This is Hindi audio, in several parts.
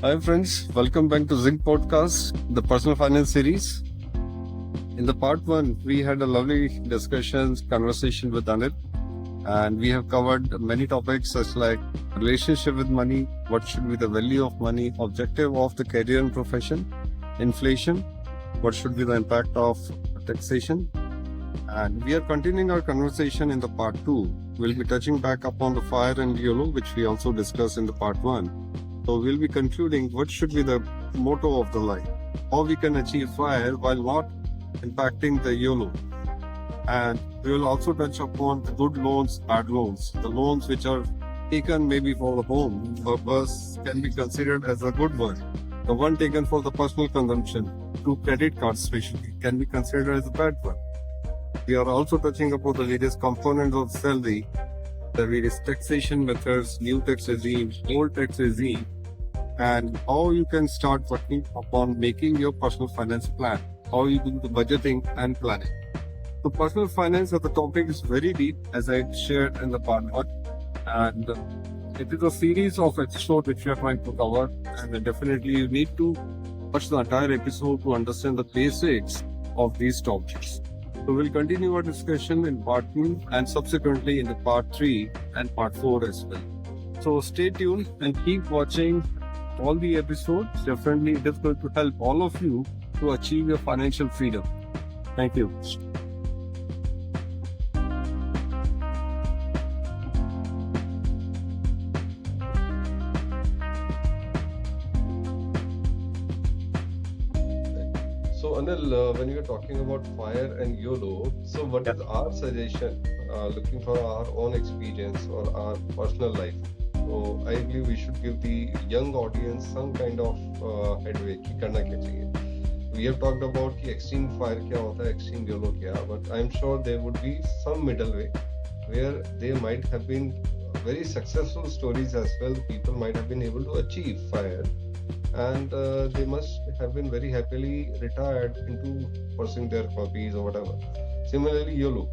Hi, friends. Welcome back to Zinc Podcast, the personal finance series. In the part one, we had a lovely conversation with Anil, and we have covered many topics such like relationship with money, what should be the value of money, objective of the career and profession, inflation, what should be the impact of taxation. And we are continuing our conversation in the part two. We'll be touching back upon the fire and YOLO, which we also discussed in the part one. So we'll be concluding what should be the motto of the life, how we can achieve fire while not impacting the YOLO. And we will also touch upon the good loans, bad loans, the loans which are taken maybe for the home purpose can be considered as a good one. The one taken for the personal consumption, through credit cards especially, can be considered as a bad one. We are also touching upon the various components of salary, the various taxation methods, new tax regime, old tax regime, and how you can start working upon making your personal finance plan, how you do the budgeting and planning. So personal finance as a topic is very deep, as I shared in the part one, and it is a series of episodes which we are trying to cover, and definitely you need to watch the entire episode to understand the basics of these topics. So we'll continue our discussion in part 2 and subsequently in the part 3 and part 4 as well. So stay tuned and keep watching all the episodes. Definitely it is going to help all of you to achieve your financial freedom. Thank you. So Anil, when you are talking about fire and YOLO, so what is our suggestion, looking for our own experience or our personal life? So I believe we should give the young audience some kind of headway कि करना क्या चाहिए. We have talked about कि extreme fire क्या होता है, extreme YOLO क्या, but I'm sure there would be some middle way where they might have been very successful stories as well. People might have been able to achieve fire, and they must have been very happily retired into pursuing their hobbies or whatever. Similarly, YOLO,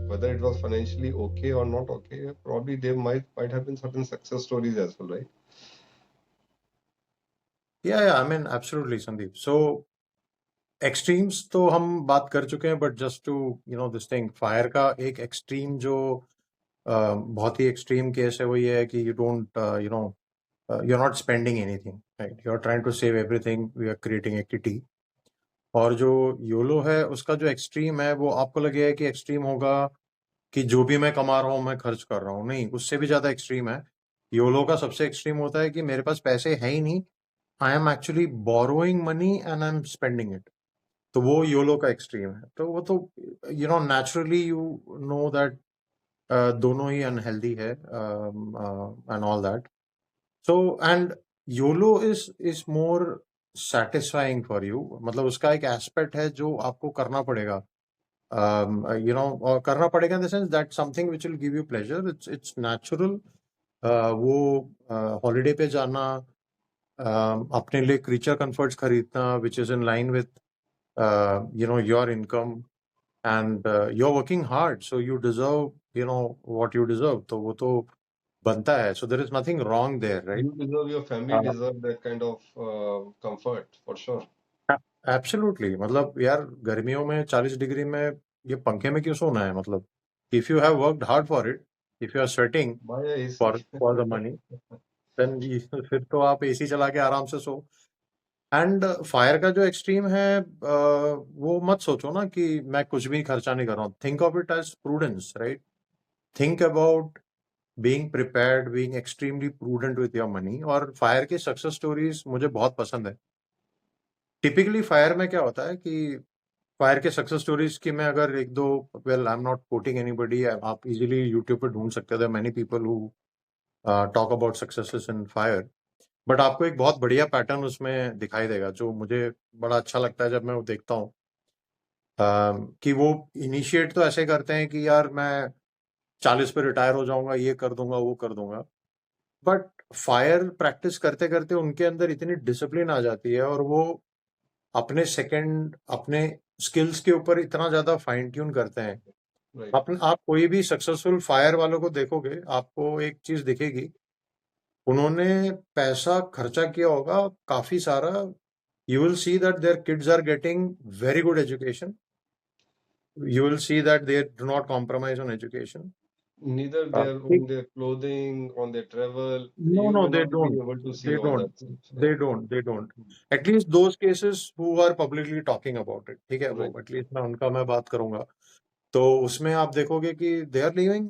whether it was financially okay or not okay, probably there might have been certain success stories as well, right? I mean, absolutely, Sandeep. So, extremes तो हम बात कर चुके हैं, but just to this thing, fire का एक एक्सट्रीम जो बहुत ही एक्सट्रीम केस है वो ये है कि you don't you are not spending anything, right? You are trying to save everything, we are creating activity. और जो योलो है उसका जो एक्सट्रीम है वो आपको लगेगा कि एक्सट्रीम होगा कि जो भी मैं कमा रहा हूँ मैं खर्च कर रहा हूँ. नहीं, उससे भी ज्यादा एक्सट्रीम है. योलो का सबसे एक्सट्रीम होता है कि मेरे पास पैसे है ही नहीं, I am actually borrowing money and I am spending it. तो वो योलो का एक्सट्रीम है. तो वो तो नेचुरली यू नो दैट दोनों ही अनहेल्दी है and all that. So and YOLO is more satisfying for you. मतलब उसका एक एस्पेक्ट है जो आपको करना पड़ेगा, और करना पड़ेगा in the sense that something which will give you pleasure. It's natural. वो हॉलीडे पे जाना, अपने लिए क्रीचर कंफर्ट्स खरीदना which is in line with your income, and you're working hard, so you deserve what you deserve. तो वो तो बनता है. So there is nothing wrong there, right? You deserve, your family deserve that kind of comfort for sure. Absolutely. मतलब यार, गर्मियों में 40 डिग्री में ये पंखे में क्यों सोना है? मतलब if you have worked hard for it, if you are sweating Buy a AC. for the money, then फिर तो आप एसी चला के आराम से सो. एंड फायर का जो एक्सट्रीम है, वो मत सोचो ना कि मैं कुछ भी खर्चा नहीं कर रहा हूँ. Think of it as prudence, right? Think about being prepared, being extremely prudent with your money. और फायर की सक्सेस स्टोरीज मुझे बहुत पसंद है. टिपिकली फायर में क्या होता है कि फायर के सक्सेस स्टोरीज की मैं अगर एक दो, well, I am not coating anybody, आप इजीली यूट्यूब पे ढूंढ सकते हो. Many people who talk about successes in fire, but आपको एक बहुत बढ़िया पैटर्न उसमें दिखाई देगा जो मुझे बड़ा अच्छा लगता है जब मैं वो देखता हूँ. कि वो इनिशिएट तो ऐसे करते हैं कि यार मैं 40 पे रिटायर हो जाऊंगा, ये कर दूंगा, वो कर दूंगा. बट फायर प्रैक्टिस करते करते उनके अंदर इतनी डिसिप्लिन आ जाती है और वो अपने स्किल्स के ऊपर इतना ज्यादा फाइन ट्यून करते हैं. Right. आप कोई भी सक्सेसफुल फायर वालों को देखोगे, आपको एक चीज दिखेगी उन्होंने पैसा खर्चा किया होगा काफी सारा. You will see that their kids are getting very good education. You will see that they do not compromise on education. Neither their ठीक. on their clothing, on their travel, No, you no, may they not be don't. able to see They all don't. that stuff. They Yeah. don't. They don't. At least those cases who are publicly talking about it. ठीक है, वो Right. at least मैं उनका मैं बात करूंगा. तो उसमें आप देखोगे कि they are living,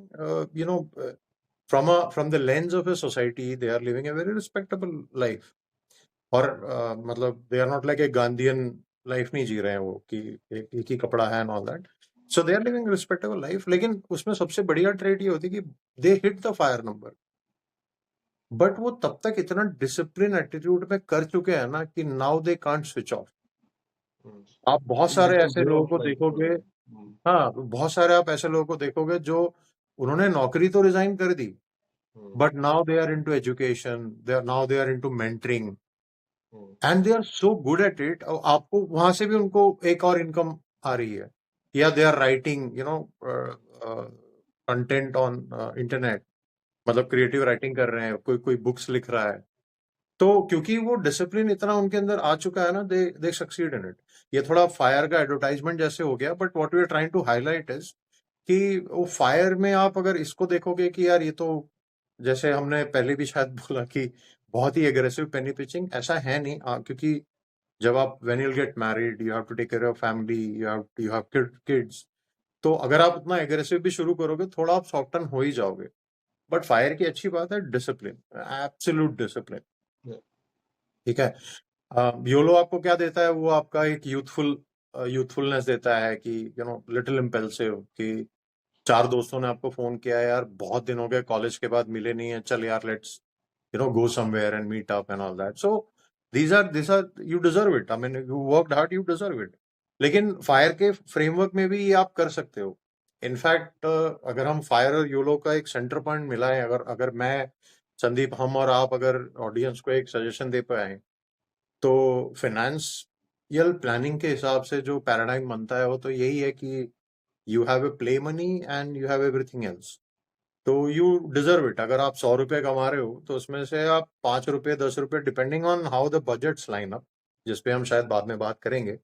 from the lens of a society, they are living a very respectable life. और मतलब they are not like a Gandhian life नहीं जी रहे हैं वो कि एक ही कपड़ा है and all that. So they are living a respectable life. लेकिन उसमें सबसे बढ़िया ट्रेट ये होती है कि they hit the fire number. But वो तब तक इतना डिसिप्लिन एटीट्यूड में कर चुके हैं ना कि now they can't switch off. Hmm. आप बहुत It's सारे just a ऐसे way लोगों of को life for देखोगे. them. Hmm. हाँ, बहुत सारे आप ऐसे लोगों को देखोगे जो उन्होंने नौकरी तो रिजाइन कर दी, Hmm. But now they are into education, now they are into mentoring, Hmm. And they are so good at it. आपको वहां से भी उनको एक और इनकम आ रही है, या they are writing content on internet, मतलब क्रिएटिव राइटिंग कर रहे हैं, कोई कोई बुक्स लिख रहा है. तो क्योंकि वो डिसिप्लिन इतना उनके अंदर आ चुका है ना, दे सक्सीड इन इट. ये थोड़ा फायर का एडवर्टाइजमेंट जैसे हो गया, but what we are trying to highlight is कि वो फायर में आप अगर इसको देखोगे कि यार ये तो, जैसे हमने पहले भी शायद बोला कि बहुत ही एग्रेसिव पेनी पिचिंग, ऐसा है नहीं. क्योंकि जब आप when you get married, you have to take care of family, you have kids. तो अगर आप उतना एग्रेसिव भी शुरू करोगे, थोड़ा आप सॉफ्टन हो ही जाओगे. बट फायर की अच्छी बात है डिसिप्लिन, एब्सोल्यूट डिसिप्लिन. Yeah. ठीक है. योलो आपको क्या देता है? वो आपका एक यूथफुलनेस देता है कि लिटिल इम्पल्सिव, कि चार दोस्तों ने आपको फोन किया है, यार बहुत दिन हो गए कॉलेज के बाद मिले नहीं है, चल यार let's go somewhere and meet up and all that. So these are you deserve it. I mean you worked hard, you deserve it. लेकिन फायर के फ्रेमवर्क में भी ये आप कर सकते हो. इनफैक्ट अगर हम फायर और योलो का एक सेंटर पॉइंट मिला है, अगर अगर मैं, संदीप, हम और आप अगर ऑडियंस को एक सजेशन दे पाए, तो फाइनेंशियल प्लानिंग के हिसाब से जो पैराडाइम बनता है वो तो यही है कि you have a play money and you have everything else. तो यू डिजर्व इट. अगर आप 100 रुपए कमा रहे हो, तो उसमें से आप 5 रुपए, 10 रुपए, depending on how the budgets line up, जिसपे हम शायद बाद में बात करेंगे,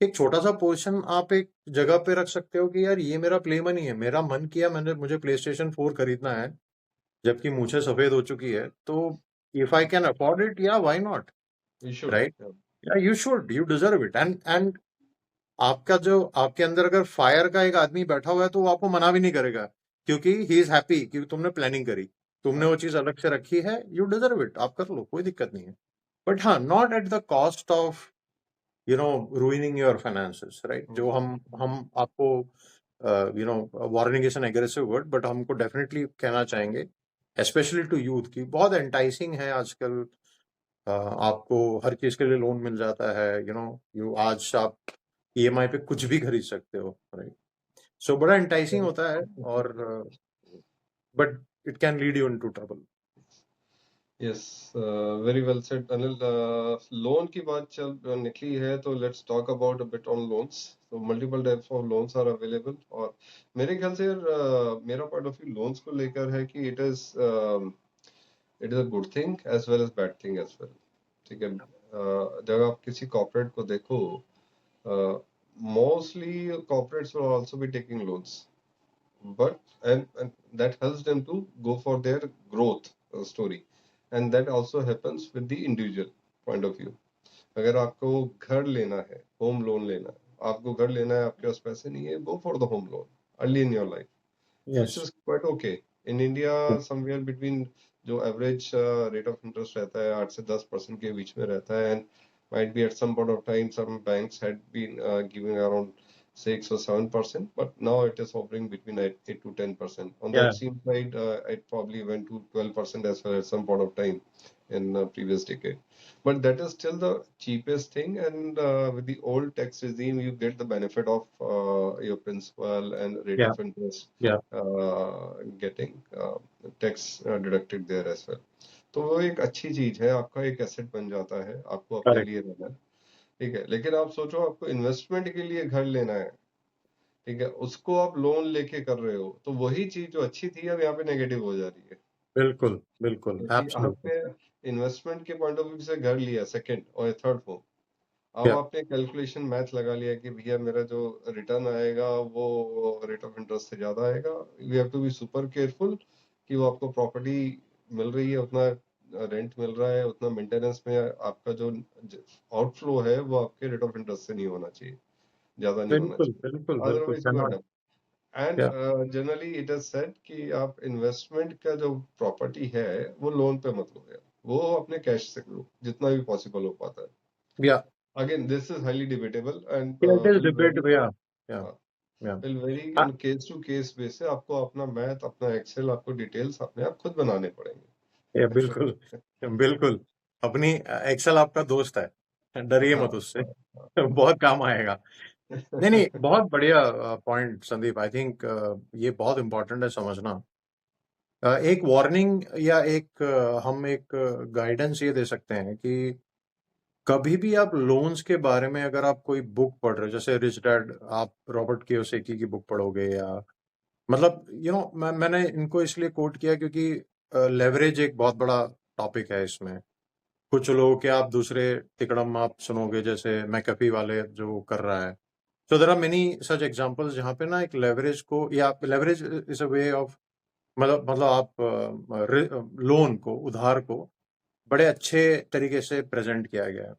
एक छोटा सा पोर्शन आप एक जगह पे रख सकते हो कि यार ये मेरा प्ले मनी है, मेरा मन किया, मुझे PlayStation 4 खरीदना है, जबकि मूछें सफेद हो चुकी है, तो if I can afford it, या why not, You should. Right? Yeah. या you should, you deserve it. And आपका जो, आपके अंदर अगर फायर का एक आदमी बैठा हुआ है, तो वो आपको मना भी नहीं करेगा, क्योंकि ही इज हैप्पी कि तुमने प्लानिंग करी, तुमने वो चीज अलग से रखी है. यू डिजर्व इट, आप कर लो, कोई दिक्कत नहीं है. बट हाँ, not at the cost of ruining your finances, right? जो हम आपको warning is an aggressive word, but हमको डेफिनेटली कहना चाहेंगे, स्पेशली टू यूथ, की बहुत एंटाइसिंग है आजकल. आपको हर चीज के लिए लोन मिल जाता है, यू आज आप EMI पे कुछ भी खरीद सकते हो, राइट? सो बड़ा एंटाइसिंग होता है, और but it can lead you into trouble. Yes, very well said, Anil. Loan की बात जब निकली है, तो let's talk about a bit on loans. So multiple types of loans are available. और मेरे ख्याल से मेरा point of view loans को लेकर है कि it is a good thing as well as bad thing as well. ठीक है. जब आप किसी corporate को देखो, mostly corporates will also be taking loans, but and that helps them to go for their growth story, and that also happens with the individual point of view. अगर आपको घर लेना है, होम लोन लेना है, आपको घर लेना है, आपके पास पैसे नहीं है, go for the home loan early in your life, which yes. is quite okay. In India, somewhere between जो एवरेज रेट ऑफ इंटरेस्ट रहता है 8 से 10% के बीच में रहता है, and might be at some point of time some banks had been giving around 6 or 7%, but now it is hovering between 8 to 10%. On the या. extreme side, it probably went to 12% as well at some point of time in previous decade. But that is still the cheapest thing, and with the old tax regime, you get the benefit of your principal and rate या. of interest या. getting tax deducted there as well. तो वो एक अच्छी चीज है, आपका एक एसेट बन जाता है, आपको अपने करेक्ट. लिए रहना है, ठीक है. लेकिन आप सोचो आपको इन्वेस्टमेंट के लिए घर लेना है, ठीक है, उसको आप लोन लेके कर रहे हो, तो वही चीज जो अच्छी थी अब यहाँ पे नेगेटिव हो जा रही है. बिल्कुल, बिल्कुल, क्योंकि एब्सोल्युटली। आपने इन्वेस्टमेंट के पॉइंट ऑफ व्यू से घर लिया सेकंड और थर्ड होम, अब या आपने कैलकुलेशन मैथ लगा लिया कि भैया मेरा जो रिटर्न आएगा वो रेट ऑफ इंटरेस्ट से ज्यादा आएगा, we have to be super careful कि वो आपको प्रॉपर्टी मिल रही है, उतना रेंट मिल रहा है, उतना मेंटेनेंस में आपका जो आउटफ्लो है वो आपके रेट ऑफ इंटरेस्ट से नहीं होना चाहिए, ज्यादा नहीं होना बिल्कुल, चाहिए, बिल्कुल, बिल्कुल, otherwise you are cannot। Done. And या जनरली इट इज सेड कि आप इन्वेस्टमेंट का जो प्रॉपर्टी है वो लोन पे मत लो यार, वो अपने कैश से लो जितना भी पॉसिबल हो पाता है। या Again, this is highly debatable and it is will vary. Debatable. या हाँ, या will vary a, on case to case basis। आपको अपना मैथ, अपना एक्सेल, आपको डिटेल्स अपने आप खुद बनाने या पड़ेंगे। बिल्कुल, बिल्कुल। अपनी एक्सेल आपका दोस्त है, डरिए हाँ मत उससे। हाँ हाँ। बहुत काम आएगा। नहीं, नहीं, बहुत बढ़िया पॉइंट संदीप। आई थिंक ये बहुत इम्पोर्टेंट है समझना। एक वार्निंग या हम एक गाइडेंस ये दे सकते हैं कि कभी भी आप लोन्स के बारे में अगर आप कोई बुक पढ़ रहे हो, जैसे रिच डैड, आप रॉबर्ट कियोसाकी की बुक पढ़ोगे, या मतलब मैंने इनको इसलिए कोट किया क्योंकि लेवरेज एक बहुत बड़ा टॉपिक है इसमें। कुछ लोगों के आप दूसरे तिकड़म आप सुनोगे, जैसे मैकफी वाले जो कर रहा है। So there are many such examples जहाँ पे ना एक लेवरेज को, या leverage is a way of, मतलब आप लोन को, उधार को बड़े अच्छे तरीके से प्रेजेंट किया गया है।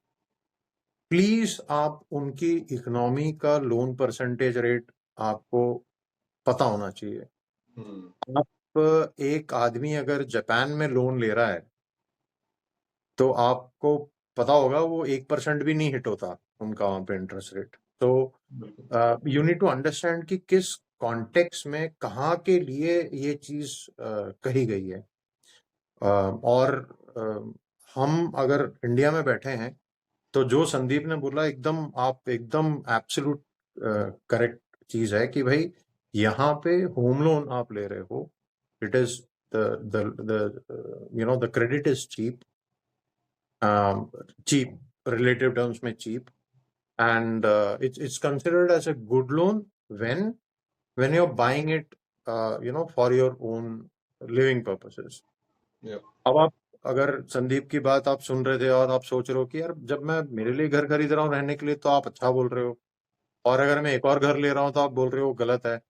प्लीज आप उनकी इकोनॉमी का लोन परसेंटेज रेट आपको पता होना चाहिए। हम्म आप एक आदमी अगर जापान में लोन ले रहा है तो आपको पता होगा वो 1% भी नहीं हिट होता उनका वहां पे इंटरेस्ट रेट। तो बिल्कुल। यू नीड टू अंडरस्टैंड कि किस कॉन्टेक्स्ट में कहाँ के लिए ये चीज कही गई है। और हम अगर इंडिया में बैठे हैं तो जो संदीप ने बोला एकदम एब्सोल्यूट करेक्ट चीज है कि भाई यहाँ पे होम लोन आप ले रहे हो, it is the credit is cheap, cheap relative terms में cheap, and it's considered as a good loan when you're buying it for your own living purposes। Yeah, अब आप, अगर संदीप की बात आप सुन रहे थे और आप सोच रहे हो कि यार जब मैं मेरे लिए घर खरीद रहा हूँ रहने के लिए तो आप अच्छा बोल रहे हो, और अगर मैं एक और घर ले रहा हूँ तो आप बोल रहे हो गलत है।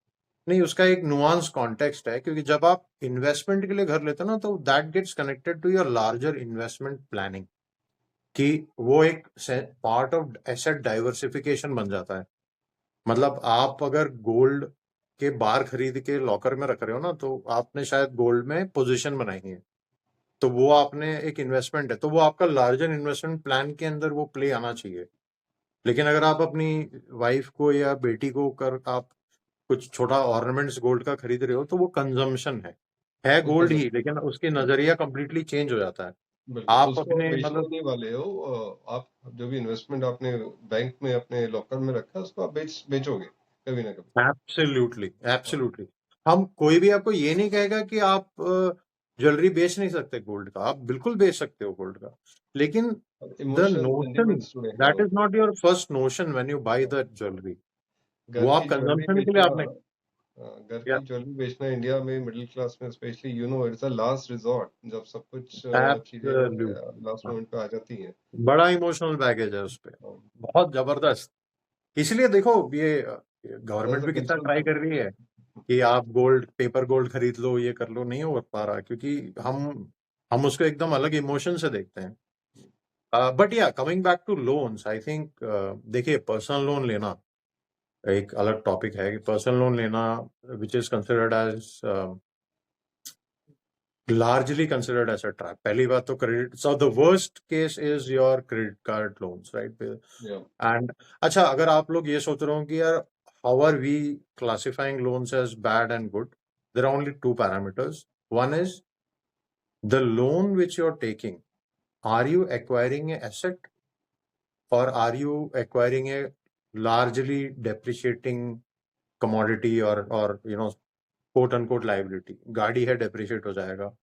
नहीं, उसका एक नुआंस कॉन्टेक्स्ट है, क्योंकि जब आप इन्वेस्टमेंट के लिए घर लेते हो ना तो that gets connected to your larger investment planning, कि वो एक पार्ट ऑफ एसेट डाइवर्सिफिकेशन बन जाता है। मतलब आप अगर गोल्ड के बार खरीद के लॉकर में रख रहे हो ना, तो आपने शायद गोल्ड में पोजीशन बनाई है, तो वो आपने एक इन्वेस्टमेंट है, तो वो आपका लार्जर इन्वेस्टमेंट प्लान के अंदर वो प्ले आना चाहिए। लेकिन अगर आप अपनी वाइफ को या बेटी को कर आप कुछ छोटा ऑर्नामेंट्स गोल्ड का खरीद रहे हो तो वो कंजम्पशन है वो गोल्ड ही, लेकिन उसकी कंजम्पशन। नजरिया कंप्लीटली चेंज हो जाता है। बिल्कुल, आप उसको आप अपने बेचने मतलब, नहीं वाले हो। आप जो भी इन्वेस्टमेंट आपने बैंक में अपने लॉकर में रखा है उसको आप बेचोगे कभी ना कभी। एब्सोल्युटली, हाँ, एब्सोल्युटली। हम कोई भी आपको ये नहीं कहेगा कि आप ज्वेलरी बेच नहीं सकते गोल्ड का, आप बिल्कुल बेच सकते हो गोल्ड का, लेकिन द इमोशनल नोशन, सेंटिमेंट्स जुड़े हैं दैट और is not your first notion when you by the jewellery. घर वो की आप ज्वेलरी कंजम्पशन के लिए बेचना। आपने, घर या की ज्वेलरी बेचना इंडिया में मिडिल क्लास में specially, it's a last resort, जब सब कुछ चीजें एब्सोल्युटली, लास्ट मोमेंट पे आ जाती हैं। बड़ा इमोशनल बैगेज है उस पे, हाँ, बहुत जबरदस्त। इसलिए देखो ये थोड़ा गवर्नमेंट सा भी कितना कल्चरल ट्राई था। कर रही है कि आप गोल्ड, पेपर गोल्ड खरीद लो, ये कर लो, नहीं हो पा रहा क्योंकि हम उसको एकदम अलग इमोशन से देखते हैं। बट या coming back to loans, I think देखिए पर्सनल लोन लेना एक अलग टॉपिक है, कि पर्सनल लोन लेना which is considered as, largely considered as a trap। पहली बात तो credit, so the worst case is your credit card loans, right? या And अच्छा, अगर आप लोग ये सोच रहे हो कि यार how are we classifying loans as bad and good, there are only two parameters. One is the loan which you're taking, are you acquiring an asset or are you acquiring a largely depreciating commodity, or quote unquote liability। गाड़ी है, depreciate हो जाएगा।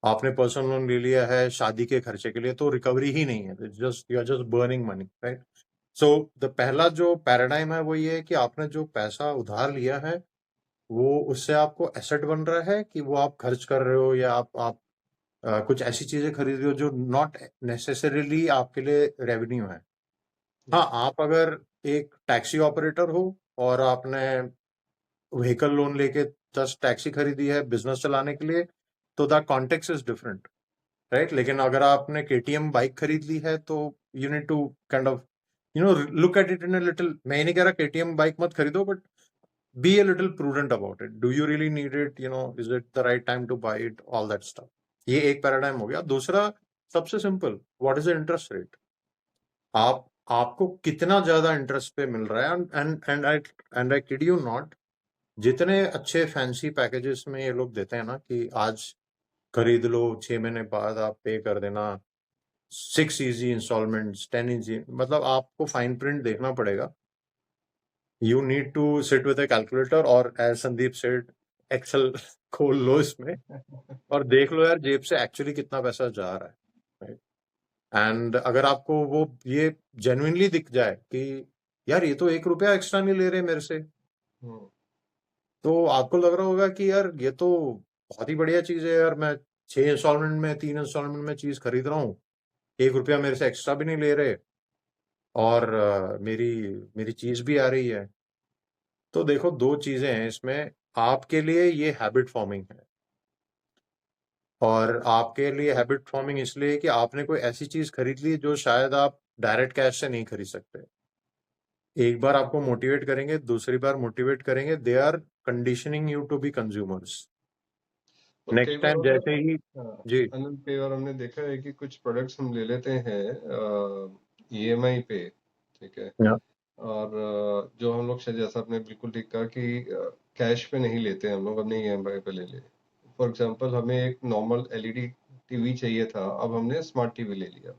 आपने पर्सनल लोन ले लिया है शादी के खर्चे के लिए तो रिकवरी ही नहीं है, just you are just burning money, right? So the पहला जो पैराडाइम है वो ये है कि आपने जो पैसा उधार लिया है वो उससे आपको एसेट बन रहा है कि वो आप खर्च कर रहे हो, या आप कुछ ऐसी चीजें खरीद रहे हो जो नॉट नेसेसरीली आपके लिए रेवेन्यू है। हाँ, आप अगर एक टैक्सी ऑपरेटर हो और आपने व्हीकल लोन लेके 10 टैक्सी खरीदी है बिजनेस चलाने के लिए, तो the context is different, right? लेकिन अगर आपने केटीएम बाइक खरीद ली है तो you need to kind of look at it in a little. मैं ही नहीं कह रहा केटीएम बाइक मत खरीदो, but be a little prudent about it. Do you really need it? Is it the right time to buy it? All that stuff. ये एक पैराडाइम हो गया। दूसरा, सबसे simple, what is the interest rate? आपको कितना ज्यादा इंटरेस्ट पे मिल रहा है? And I kid you not, जितने अच्छे फैंसी पैकेजेस में ये लोग देते हैं ना कि आज खरीद लो, 6 महीने बाद आप पे कर देना, 6 easy installments, 10 easy, मतलब आपको फाइन प्रिंट देखना पड़ेगा। You need to sit with a calculator, और as Sandeep said, Excel खोल लो इसमें और देख लो यार जेब से एक्चुअली कितना पैसा जा रहा है, राइट? एंड अगर आपको वो ये जेन्युइनली दिख जाए कि यार ये तो 1 रुपया एक्स्ट्रा नहीं ले रहे मेरे से, तो आपको लग रहा होगा कि यार ये तो बहुत ही बढ़िया चीज है यार, मैं 6 इंस्टॉलमेंट में, 3 इंस्टॉलमेंट में चीज खरीद रहा हूँ, 1 रुपया मेरे से एक्स्ट्रा भी नहीं ले रहे, और मेरी मेरी चीज भी आ रही है। तो देखो, दो चीजें हैं इसमें। आपके लिए ये हैबिट फॉर्मिंग है, और आपके लिए हैबिट फॉर्मिंग इसलिए कि आपने कोई ऐसी चीज खरीद ली जो शायद आप डायरेक्ट कैश से नहीं खरीद सकते। एक बार आपको मोटिवेट करेंगे, दूसरी बार मोटिवेट करेंगे, they are conditioning you to be consumers. और कई नेक्स्ट बार टाइम जैसे ही, हाँ, जी, अनंत, कई बार हमने देखा है कि कुछ प्रोडक्ट्स हम ले लेते हैं ईएमआई पे, ठीक है, या, और जो हम लोग शायद, जैसा आपने बिल्कुल ठीक कहा कि कैश पे नहीं लेते हम लोग, अपने ईएमआई पे ले ले। फॉर एग्जांपल, हमें एक नॉर्मल एलईडी टीवी चाहिए था, अब हमने स्मार्ट टीवी ले लिया,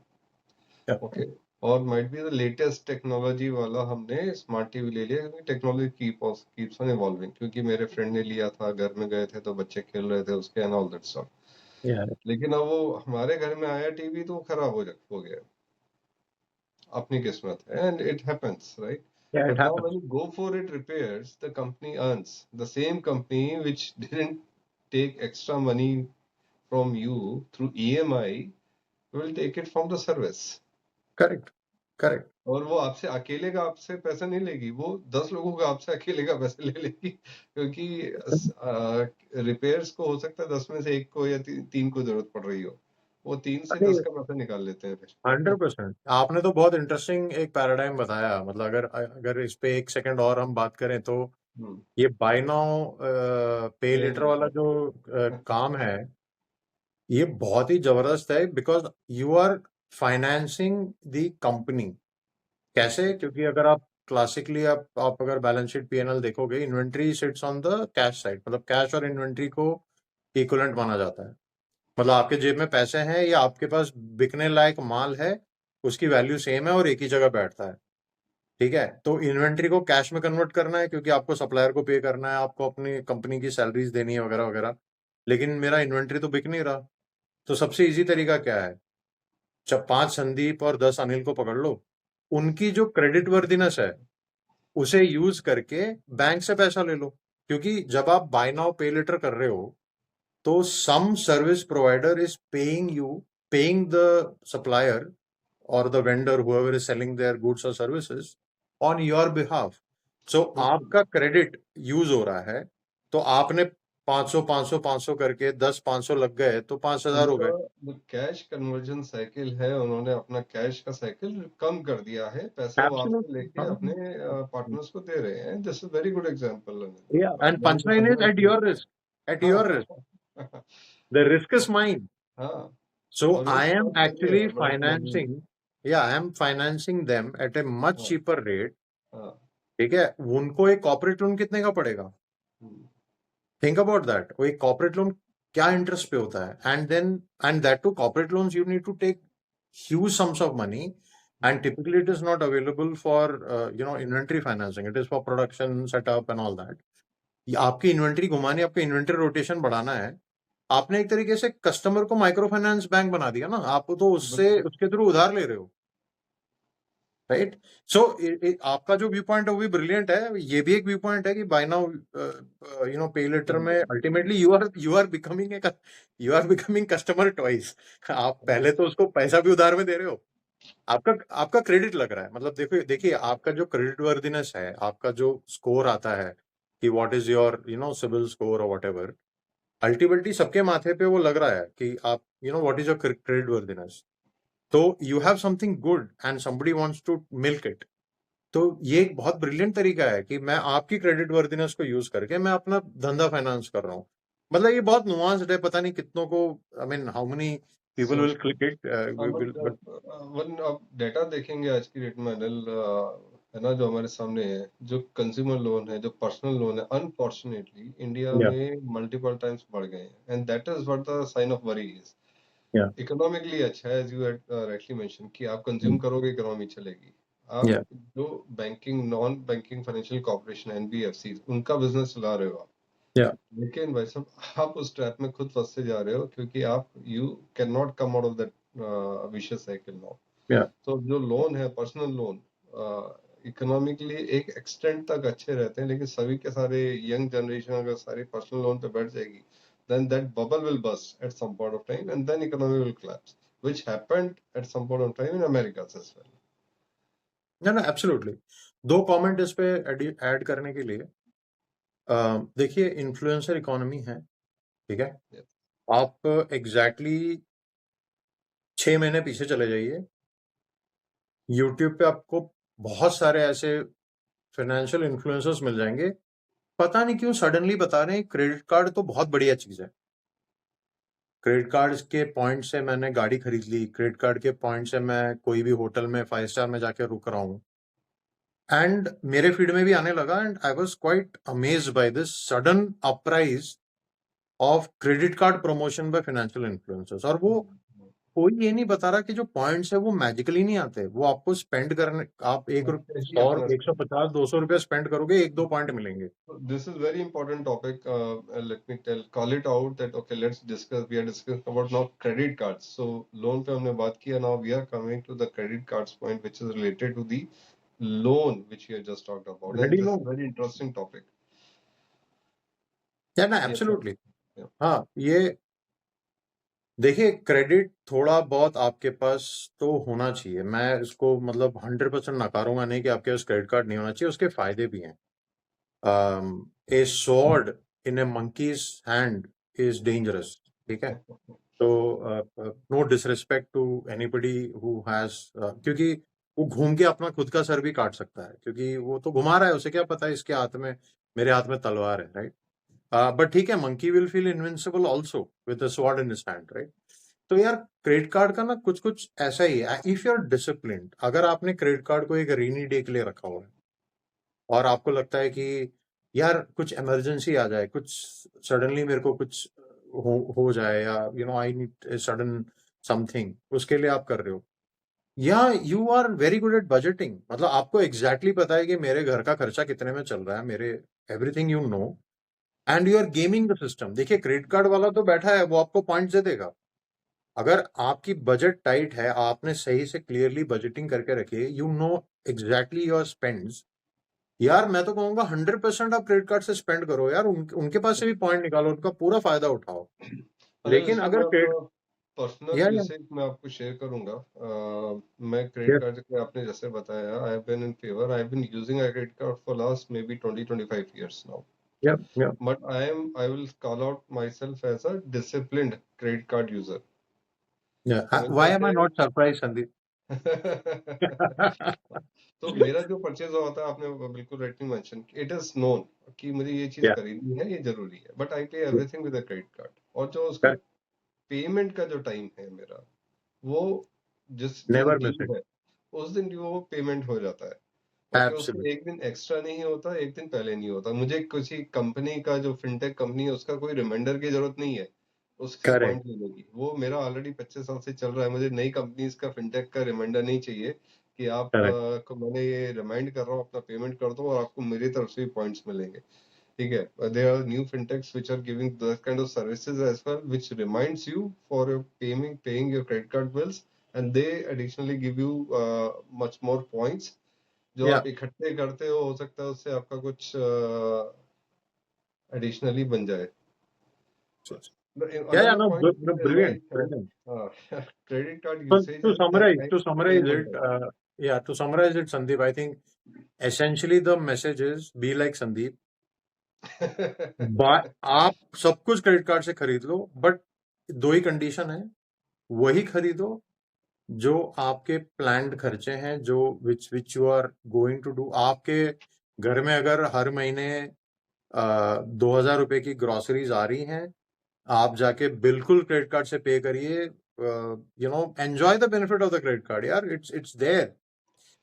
या, ओके, और might be the latest technology वाला हमने स्मार्ट टीवी ले लिया, क्योंकि टेक्नोलॉजी कीप्स ऑन इवॉल्विंग, क्योंकि मेरे फ्रेंड ने लिया था, घर में गए थे तो बच्चे खेल रहे थे उसके एंड ऑल दैट स्टफ। या, लेकिन अब वो हमारे घर में आया टीवी तो खराब हो गया, अपनी किस्मत है, एंड इट हैपेंस, राइट? या, it but now happens. When you go for it repairs, the company earns, the same company which didn't take extra money from you through EMI will take it from the service, correct, correct. और वो आपसे अकेले का आपसे पैसा नहीं लेगी, वो 10 लोगों का आपसे अकेले का पैसा ले लेगी, क्योंकि रिपेयर्स को हो सकता है 10 में से एक को या 3 को जरूरत पड़ रही हो, वो 3 से अरे 10 का पैसा निकाल लेते हैं फिर। 100%। आपने तो बहुत इंटरेस्टिंग एक पैराडाइम बताया। मतलब अगर अगर इस पे 1 सेकंड और हम बात करें तो हम्म, ये बाय नाउ पे पे लेटर वाला लेटर। जो काम है, ये बहुत ही जबरदस्त है, because you are financing the company. कैसे? क्योंकि अगर आप क्लासिकली आप अगर बैलेंस शीट पीएनएल देखोगे, inventory sits on the cash side, मतलब कैश और इन्वेंट्री को इक्विवेलेंट माना जाता है। मतलब आपके जेब में पैसे हैं या आपके पास बिकने लायक माल है, उसकी वैल्यू सेम है और एक ही जगह बैठता है, ठीक है? तो इन्वेंट्री को कैश में कन्वर्ट करना है क्योंकि आपको सप्लायर को पे करना है, आपको अपनी कंपनी की सैलरीज देनी है, वगैरह वगैरह। लेकिन मेरा इन्वेंट्री तो बिक नहीं रहा, तो सबसे इजी तरीका क्या है? जब 5 संदीप और 10 अनिल को पकड़ लो, उनकी जो क्रेडिट वर्दिनेस है उसे यूज करके बैंक से पैसा ले लो। क्योंकि जब आप बाय नाउ पे लेटर कर रहे हो, तो some service provider is paying you, paying the supplier और the vendor, whoever is selling their goods or services on your behalf. So बिल्कुल। आपका क्रेडिट यूज हो रहा है, तो आपने 500 500 500 करके 10 500 लग गए तो 5,000 हो उनका गए। जो कैश कन्वर्जन साइकिल है, उन्होंने अपना कैश का साइकिल कम कर दिया है, पैसे वो आपसे लेके अपने एब्सोल्युटली। पार्टनर्स को दे रहे हैं। This is very good example. Yeah, and मैंने तो punchline is पंद्रह at your risk. At हाँ your risk. The risk is mine. हाँ, So और I रिस्क am आप लेंगे, actually बड़ा समझिए। financing, yeah, I am financing them at a much हाँ cheaper rate. हाँ, ठीक है? उनको एक कॉर्पोरेट लोन कितने का पड़ेगा? Hmm, think about that. वो एक कॉर्पोरेट लोन क्या इंटरेस्ट पे होता है? And that too corporate loans you need to take huge sums of money, and typically it is not available for inventory financing, it is for production setup and all that. आपकी इन्वेंट्री घुमानी, आपकी इन्वेंट्री रोटेशन बढ़ाना है, आपने एक तरीके से कस्टमर को माइक्रो फाइनेंस बैंक बना दिया ना, आप तो उससे बिल्कुल। उसके थ्रू उधार ले रहे हो। राइट? सो आपका जो व्यू पॉइंट है वो भी ब्रिलियंट है, ये भी एक व्यू पॉइंट है कि बाय नाउ पे लेटर में ultimately you are becoming customer twice. आप पहले तो उसको पैसा भी उधार में दे रहे हो, आपका आपका क्रेडिट लग रहा है। मतलब देखो, देखिए आपका जो क्रेडिट वर्दिनेस है, आपका जो स्कोर आता है कि what is your CIBIL score और व्हाटएवर, अल्टीमेटली सबके माथे पे वो लग रहा है कि आप what is your creditworthiness. तो you have something good and somebody wants to milk it. तो ये एक बहुत ब्रिलियंट तरीका है कि मैं आपकी क्रेडिट वर्दिनेस को यूज करके मैं अपना धंधा फाइनेंस कर रहा हूँ। मतलब ये बहुत नुआंस्ड है, पता नहीं कितनों को, I mean how many people will click it, but one आप डेटा देखेंगे आज की डेट में अनिल, है ना, जो हमारे सामने है, जो कंज्यूमर लोन है, जो पर्सनल लोन है, अनफॉर्चुनेटली इंडिया या में मल्टीपल टाइम्स बढ़ गए हैं, and that is what the sign of worry is. या इकोनॉमिकली अच्छा है, as you had rightly mention, कि आप कंज्यूम करोगे, इकोनॉमी चलेगी। आप या जो banking, non banking financial corporation, NBFC, उनका बिजनेस चला रहे हो आप, या लेकिन भाई साहब आप उस ट्रैप में खुद फंसते जा रहे हो, क्योंकि आप you can not come out of that vicious cycle now. या तो जो लोन है, पर्सनल लोन, इकोनॉमिकली एक एक्सटेंट तक अच्छे रहते हैं, लेकिन सभी के सारे यंग जनरेशन अगर सारी पर्सनल लोन पे बैठ जाएगी, then that bubble will burst at some point of time, and then economy will collapse, which happened at some point of time in America as well. ना ना एब्सोल्युटली। दो कमेंट इस पे ऐड करने के लिए। देखिए, इन्फ्लुएंसर इकोनॉमी है, ठीक है। Yes. आप एग्जैक्टली 6 महीने पीछे चले जाइए, यूट्यूब पे आपको बहुत सारे ऐसे फाइनेंशियल इन्फ्लुएंसर्स मिल जाएंगे, पता नहीं क्यों सडनली बता रहे हैं क्रेडिट कार्ड तो बहुत बढ़िया चीज है, क्रेडिट कार्ड के पॉइंट से मैंने गाड़ी खरीद ली, क्रेडिट कार्ड के पॉइंट से मैं कोई भी होटल में 5 स्टार में जाके रुक रहा हूँ। एंड मेरे फीड में भी आने लगा, and I was quite amazed by this sudden अपराइज of credit card promotion by financial influencers. और वो कोई ये नहीं बता रहा कि जो पॉइंट्स है वो मैजिकली नहीं आते, वो आपको स्पेंड करने, आप Actually, 100 अपना 150 200 रुपया स्पेंड करोगे, 1-2 पॉइंट मिलेंगे। this is very important topic. Let me call it out that okay, let's discuss. We are discussing about now credit cards. So loan पे हमने बात किया. Now we are coming to the credit cards point, which is related to the loan which we have just talked about, and ready this is low, a very interesting topic. या ना Yes, sir. एब्सोल्युटली। Yeah. हाँ, ये देखिए, क्रेडिट थोड़ा बहुत आपके पास तो होना चाहिए, मैं इसको मतलब 100% नकारूंगा नहीं कि आपके पास क्रेडिट कार्ड नहीं होना चाहिए, उसके फायदे भी हैं। A sword in a monkey's hand is dangerous, ठीक है। तो no disrespect to anybody who has, क्योंकि वो घूम के अपना खुद का सर भी काट सकता है, क्योंकि वो तो घुमा रहा है, उसे क्या पता है इसके हाथ में, मेरे हाथ में तलवार है, राइट। बट ठीक है, monkey will feel invincible also with a sword in his hand, right. तो यार क्रेडिट कार्ड का ना कुछ कुछ ऐसा ही है, इफ यू आर डिसिप्लिन्ड, अगर आपने क्रेडिट कार्ड को एक रेनी डे के लिए रखा हुआ है और आपको लगता है कि यार कुछ इमरजेंसी आ जाए, कुछ सडनली मेरे को कुछ हो जाए, या आई नीड सडन समथिंग, उसके लिए आप कर रहे हो, या you are very good at budgeting, मतलब आपको एग्जैक्टली पता है कि मेरे घर का खर्चा कितने में चल रहा है, मेरे everything you know, and you are gaming the system. देखिए, क्रेडिट कार्ड वाला तो बैठा है, वो आपको पॉइंट्स दे देगा। अगर आपकी बजट टाइट है, आपने सही से क्लियरली बजटिंग करके रखी है, you know exactly your spends, यार मैं तो कहूंगा 100% आप क्रेडिट कार्ड से स्पेंड करो यार, उनके पास से भी पॉइंट निकालो, उनका पूरा फायदा उठाओ। अनिल, लेकिन इसका अगर मैं क्रेडिट, अपना पर्सनल या यूसेज मैं आपको शेयर करूंगा। मैं क्रेडिट कार्ड के, आपने जैसे बताया, I have been in favour, I have been using a credit card for last maybe 20-25 years now, या या but I will call out myself as a disciplined credit card user. या समझ रहे व्हाई हैं एम आई क्या? Not surprise, Sandeep? तो मेरा जो परचेज होता है, आपने बिल्कुल rightly mention, it is known कि मुझे ये चीज या खरीदनी है, ये जरूरी है, बट आई पे everything with a credit card. और जो उसका पेमेंट का जो टाइम है मेरा, वो जिस दिन नेवर मिस ड्यू इट, है, उस दिन ड्यू वो पेमेंट हो जाता है। ओके, उसका एब्सोल्युटली एक दिन एक्स्ट्रा नहीं होता, एक दिन पहले नहीं होता। मुझे किसी कंपनी का, जो फिनटेक कंपनी है, उसका कोई रिमाइंडर की जरूरत नहीं है उससे करेक्ट पॉइंट लेने की। वो मेरा ऑलरेडी 25 साल से चल रहा है, मुझे नई कंपनीज का फिनटेक का रिमाइंडर नहीं चाहिए कि आप करेक्ट को मैंने ये रिमाइंड कर रहा हूँ, अपना पेमेंट कर दो और आपको मेरी तरफ से भी पॉइंट्स मिलेंगे। ठीक है, there are new fintechs which are giving that kind of services as well, which reminds you for your paying your credit card bills and they additionally give you much more points जो Yeah. आप इकट्ठे करते हो सकता है उससे आपका कुछ additionally बन जाए. Yeah, Another no, point is brilliant, like brilliant. credit card So usage at to times summarize payment. it, to summarize it, Sandeep, I think essentially the message is be like Sandeep. आप सब कुछ क्रेडिट कार्ड से खरीद लो, बट दो ही कंडीशन है, वही खरीदो जो आपके प्लान्ड खर्चे हैं, जो which you are going to do. आपके घर में अगर हर महीने 2,000 रुपए की ग्रोसरीज आ रही हैं, आप जाके बिल्कुल क्रेडिट कार्ड से पे करिए. Enjoy the benefit of the credit card यार. It's there.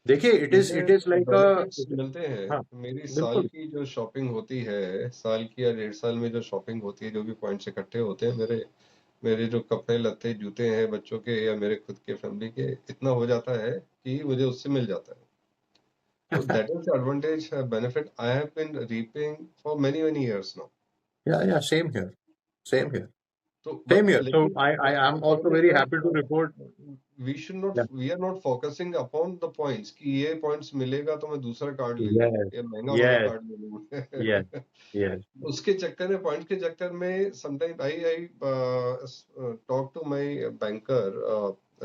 देखिए, इट इज लाइक बेनिफिट्स मिलते हैं. हाँ, मेरी साल बिल्कुल. की जो शॉपिंग होती है, साल की या 1.5 साल में जो शॉपिंग होती है, जो भी पॉइंट्स इकट्ठे होते हैं, मेरे जो कपड़े लत्ते जूते हैं बच्चों के या मेरे खुद के फैमिली के, इतना हो जाता है कि मुझे उससे मिल जाता है. So that is the advantage, benefit I have been reaping for many years now. Yeah, same here. So Same here. So लेकिन I am the also point is very that happy to report. we are not focusing upon the points कि ये points मिलेगा तो मैं दूसरा कार्ड ले लूँ Yes, या महंगा वाला yes, कार्ड ले लूँ. yes, yes. उसके चक्कर में, पॉइंट्स के चक्कर में sometimes I talk to my banker,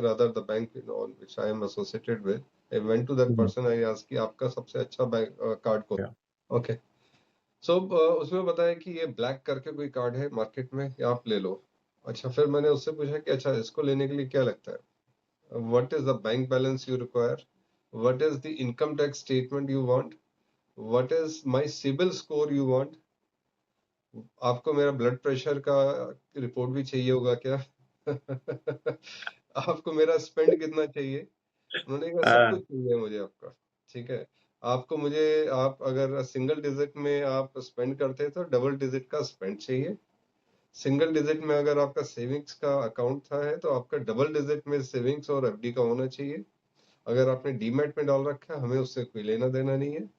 rather the bank on which I am associated with. I went to that person, I asked कि आपका सबसे अच्छा बैंक कार्ड कौन. Yeah. Okay. So उसमें बताया कि ये ब्लैक करके कोई कार्ड है मार्केट में, या आप ले लो. अच्छा, फिर मैंने उससे पूछा कि अच्छा इसको लेने के लिए क्या लगता है. What is the bank balance you require? What is the income tax statement you want? What is my CIBIL score you want? आपको मेरा ब्लड प्रेशर का रिपोर्ट भी चाहिए होगा क्या? आपको मेरा स्पेंड कितना चाहिए? उन्होंने कहा सब कुछ चाहिए मुझे आपका. ठीक है, आपको मुझे, आप अगर सिंगल डिजिट में आप स्पेंड करते हैं तो डबल डिजिट का स्पेंड चाहिए. सिंगल डिजिट में अगर आपका सेविंग्स का अकाउंट था है तो आपका डबल डिजिट में सेविंग्स और एफडी का होना चाहिए. अगर आपने डीमैट में डाल रखा है, हमें उससे कोई लेना देना नहीं है.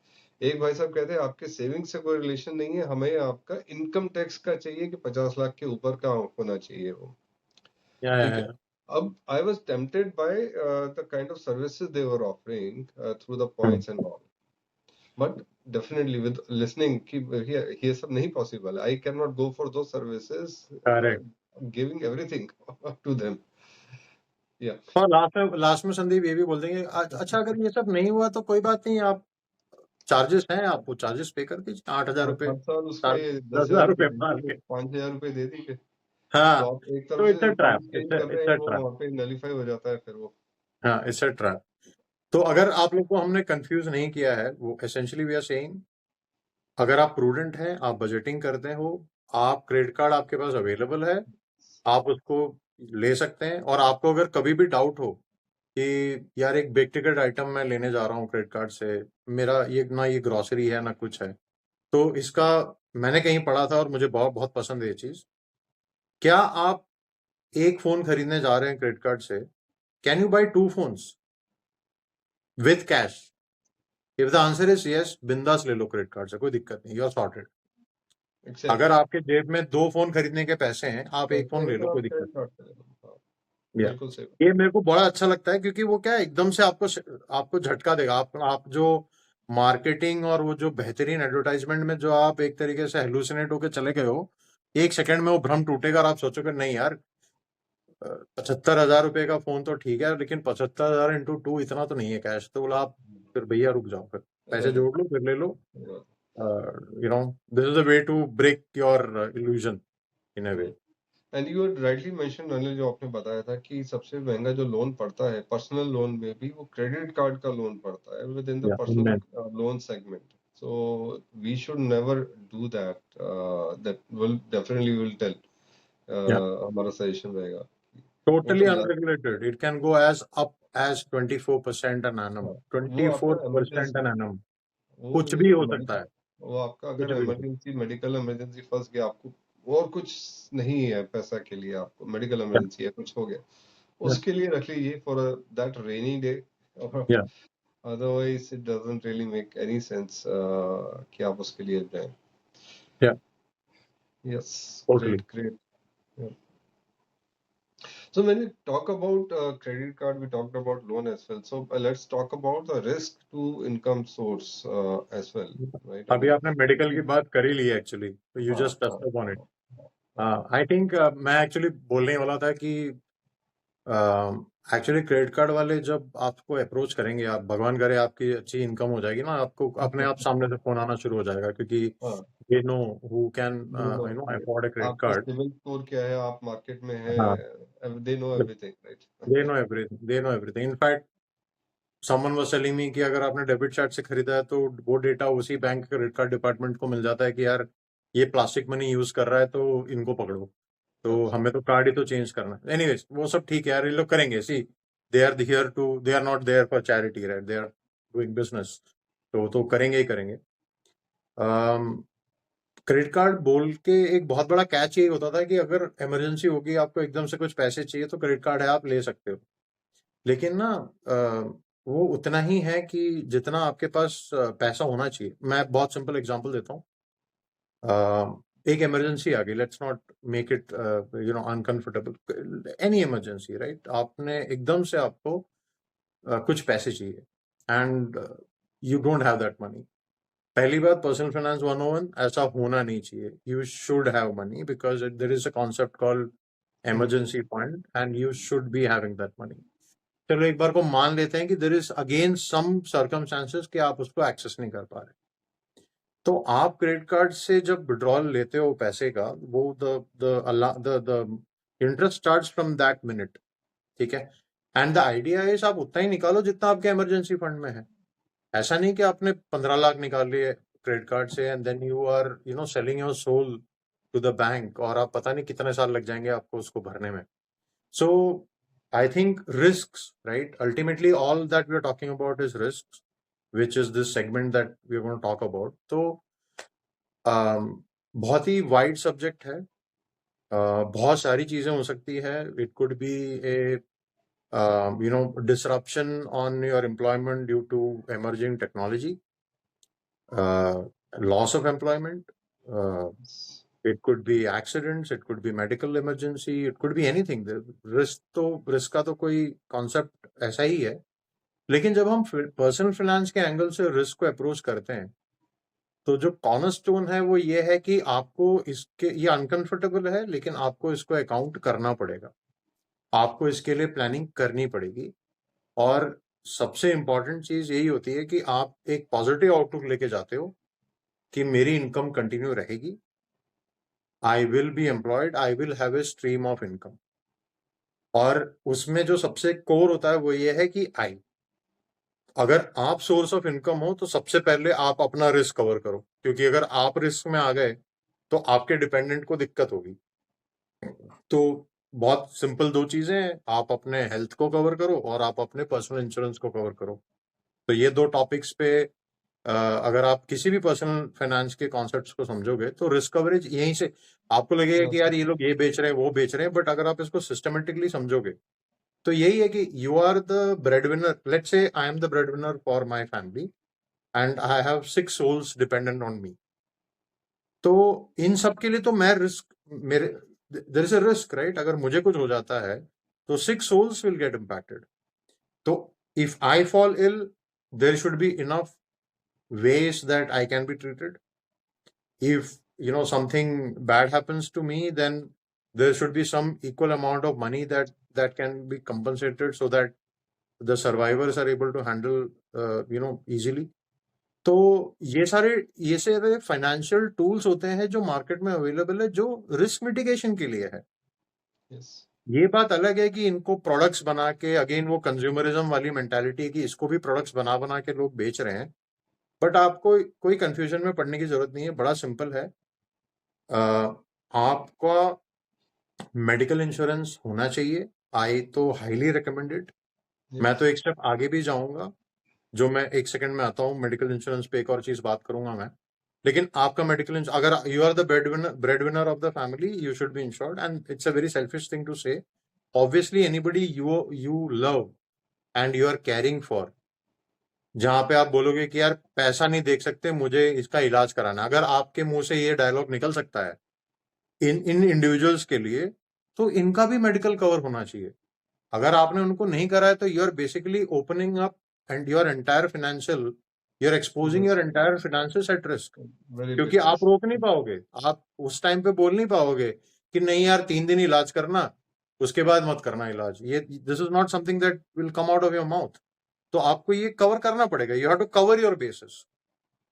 एक भाई साहब कहते हैं आपके सेविंग्स से कोई रिलेशन नहीं है, हमें आपका इनकम टैक्स का चाहिए कि 50 लाख के ऊपर का होना चाहिए वो. ठीक है. अब I was tempted by the kind of services they were offering through the points and all. But definitely with listening कि ये सब नहीं possible. I cannot go for those services. Correct. Giving everything to them. Yeah. और लास्ट में संदीप ये भी बोल देंगे, अच्छा अगर ये सब नहीं हुआ तो कोई बात नहीं, आप चार्जेस हैं, आप वो चार्जेस पे कर दीजिए, 8,000 रुपए, हर साल उसके 10,000 रुपए दे मार दीजिए, के. 5,000 रुपए दे दीजिए. हाँ, तो आप एक तो तरफ इट्स अ से ट्रैप. फंड चेंज कर रहे हैं, वो वहाँ पे नलीफाई हो जाता है फिर वो. हाँ, इट्स अ ट्रैप. तो अगर आप लोग को हमने कंफ्यूज नहीं किया है, वो एसेंशियली वी आर सेइंग, अगर आप प्रूडेंट हैं, आप बजटिंग करते हो, आप क्रेडिट कार्ड आपके पास अवेलेबल है, आप उसको ले सकते हैं. और आपको अगर कभी भी डाउट हो कि यार एक बिग टिकट आइटम मैं लेने जा रहा हूँ क्रेडिट कार्ड से, मेरा ये ग्रोसरी है ना कुछ है, तो इसका मैंने कहीं पढ़ा था और मुझे बहुत बहुत पसंद है ये चीज. क्या आप एक फोन खरीदने जा रहे हैं क्रेडिट कार्ड से, can you buy 2 phones with cash? If the answer is yes, बिंदास ले लो क्रेडिट कार्ड से, कोई दिक्कत नहीं, यू आर सॉर्टेड. अगर आपके जेब में 2 फोन खरीदने के पैसे हैं, आप एक फोन ले लो, कोई दिक्कत नहीं. बिल्कुल सही. ये मेरे को बड़ा अच्छा लगता है, क्योंकि वो क्या है, एकदम से आपको झटका देगा. आप जो मार्केटिंग और वो जो बेहतरीन एडवर्टाइजमेंट में जो आप एक तरीके से हेलुसिनेट होकर चले गए हो, एक सेकंड में वो भ्रम टूटेगा और आप सोचोगे नहीं यार, 75,000 रुपए का फोन तो ठीक है, लेकिन 75,000 इंटू 2 इतना तो नहीं है कैश. तो बोला आप, फिर भैया रुक जाओ, फिर पैसे जोड़ लो, फिर ले लो. This is the way to break your illusion in a way. And you had rightly mention Anil, जो आपने बताया था कि सबसे महंगा जो लोन पड़ता है पर्सनल लोन में भी, वो क्रेडिट कार्ड का लोन पड़ता है within the personal loan segment. So we should never do that. That will definitely will tell, हमारा सजेशन रहेगा. Totally unregulated. It can go as up as 24% an annum. 24% an annum. कुछ भी हो सकता है. वो आपका अगर इमरजेंसी, मेडिकल इमरजेंसी फंस गया, आपको और कुछ नहीं है पैसा के लिए, आपको मेडिकल इमरजेंसी है, कुछ हो गया, उसके लिए रख लीजिए for that rainy day. Otherwise it doesn't really make any sense कि आप उसके लिए जाएं. Yeah. Yes. Totally. Great. Yeah. So when we talk about credit card, we talked about loan as well. So let's talk about the risk to income source as well, right, अभी Anil? आपने मेडिकल की बात कर ही ली है एक्चुअली, तो यू हाँ जस्ट हाँ touched upon it. I think मैं एक्चुअली बोलने ही वाला था कि एक्चुअली क्रेडिट कार्ड वाले जब आपको अप्रोच करेंगे, आप भगवान करे आपकी अच्छी इनकम हो जाएगी ना, आपको अपने आप सामने से फोन आना शुरू हो जाएगा, क्योंकि हाँ they know who can they know, afford a credit आपका कार्ड. सिविल स्कोर क्या है, आप मार्केट में है, हाँ, they know everything, they right? Know everything, they know everything. In fact someone was telling me कि अगर आपने डेबिट कार्ड से खरीदा है तो वो डेटा उसी बैंक क्रेडिट कार्ड डिपार्टमेंट को मिल जाता है कि यार ये प्लास्टिक मनी यूज कर रहा है तो इनको पकड़ो. तो अच्छा, हमें तो कार्ड ही तो चेंज करना है. एनीवेज वो सब ठीक है यार, ये लोग करेंगे. See, they are here to, they are not there for charity, right? They are doing business. तो करेंगे ही करेंगे. क्रेडिट कार्ड बोल के एक बहुत बड़ा कैच यही होता था कि अगर इमरजेंसी होगी, आपको एकदम से कुछ पैसे चाहिए, तो क्रेडिट कार्ड है, आप ले सकते हो. लेकिन ना वो उतना ही है कि जितना आपके पास पैसा होना चाहिए. मैं बहुत सिंपल एग्जांपल देता हूँ. एक इमरजेंसी आ गई, let's not make it uncomfortable, any emergency, right? आपने एकदम से आपको कुछ पैसे चाहिए and you don't have that money. पहली बात, पर्सनल फाइनेंस 101 ऐसा होना नहीं चाहिए. You should have money because there is a concept called emergency fund and you should be having that money. चलो एक बार को मान लेते हैं कि there is again some circumstances कि आप उसको एक्सेस नहीं कर पा रहे. तो आप क्रेडिट कार्ड से जब विड्रॉल लेते हो पैसे का, वो the interest charge from that minute, ठीक है? एंड द आइडिया इज आप उतना ही निकालो जितना आपके इमरजेंसी फंड में है. ऐसा नहीं कि आपने 15 लाख निकाल लिए क्रेडिट कार्ड से and then you are selling your soul to the bank, और आप पता नहीं कितने साल लग जाएंगे आपको उसको भरने में. So I think risks, right? Ultimately, all that we are talking about is risks, which is this segment that we are going to talk about. तो बहुत ही वाइड सब्जेक्ट है. बहुत सारी चीजें हो सकती है. It could be A disruption on your employment due to emerging technology, loss of employment, it could be accidents, it could be medical emergency, it could be anything. Risk का तो कोई कॉन्सेप्ट ऐसा ही है. लेकिन जब हम पर्सनल फाइनेंस के एंगल से रिस्क को अप्रोच करते हैं, तो जो कॉर्नरस्टोन है वो ये है कि आपको इसके, ये अनकंफर्टेबल है लेकिन आपको इसको अकाउंट करना पड़ेगा. आपको इसके लिए प्लानिंग करनी पड़ेगी. और सबसे इंपॉर्टेंट चीज यही होती है कि आप एक पॉजिटिव आउटलुक लेके जाते हो कि मेरी इनकम कंटिन्यू रहेगी. I will be employed, I will have a stream of income. और उसमें जो सबसे कोर होता है वो ये है कि अगर आप सोर्स ऑफ इनकम हो तो सबसे पहले आप अपना रिस्क कवर करो, क्योंकि अगर आप रिस्क में आ गए तो आपके डिपेंडेंट को दिक्कत होगी. तो बहुत सिंपल दो चीजें हैं, आप अपने हेल्थ को कवर करो और आप अपने पर्सनल इंश्योरेंस को कवर करो. तो ये दो टॉपिक्स पे अगर आप किसी भी पर्सनल फाइनेंस के कॉन्सेप्ट्स को समझोगे तो रिस्क कवरेज यहीं से आपको लगेगा कि यार ये लोग ये बेच रहे हैं वो बेच रहे हैं, बट अगर आप इसको सिस्टमेटिकली समझोगे तो यही है कि you are the bread winner. Let's say I am the bread winner for my family and I have 6 souls dependent on me. तो इन सब के लिए तो मैं रिस्क, मेरे there is a risk, right? अगर मुझे कुछ हो जाता है तो 6 सोल्स विल गेट इम्पैक्टेड. तो if I fall ill, there should be enough ways that I can be treated. If something bad happens to me, then there should be some equal amount of money that can be compensated so that the survivors are able to handle easily. तो ये सारे फाइनेंशियल टूल्स होते हैं जो मार्केट में अवेलेबल है, जो रिस्क मिटिगेशन के लिए है. yes. ये बात अलग है कि इनको प्रोडक्ट्स बना के, अगेन वो कंज्यूमरिज्म वाली मेंटालिटी है कि इसको भी प्रोडक्ट्स बना बना के लोग बेच रहे हैं. बट आपको कोई कंफ्यूजन में पड़ने की जरूरत नहीं है. बड़ा सिंपल है. आपका मेडिकल इंश्योरेंस होना चाहिए. आई तो हाईली रिकमेंडेड. मैं तो एक स्टेप आगे भी जाऊंगा, जो मैं एक सेकंड में आता हूँ. मेडिकल इंश्योरेंस पे एक और चीज बात करूंगा मैं. लेकिन आपका मेडिकल इंश्योरेंस, अगर you are the bread winner of the family, you should be insured. And it's a very selfish thing to say. Obviously anybody you love and you are caring for, जहां पे आप बोलोगे कि यार पैसा नहीं देख सकते, मुझे इसका इलाज कराना, अगर आपके मुंह से ये डायलॉग निकल सकता है इन इंडिविजुअल्स के लिए, तो इनका भी मेडिकल कवर होना चाहिए। अगर आपने उनको नहीं करा है तो you are basically opening up and your entire financial, you are exposing your Risk, entire financial at risk. very क्योंकि big आप risk. रोक नहीं पाओगे, आप उस टाइम पे बोल नहीं पाओगे कि नहीं यार 3 दिन इलाज करना, उसके बाद मत करना इलाज। ये this is not something that will come out of your mouth. तो आपको ये कवर करना पड़ेगा, you have to cover your basis.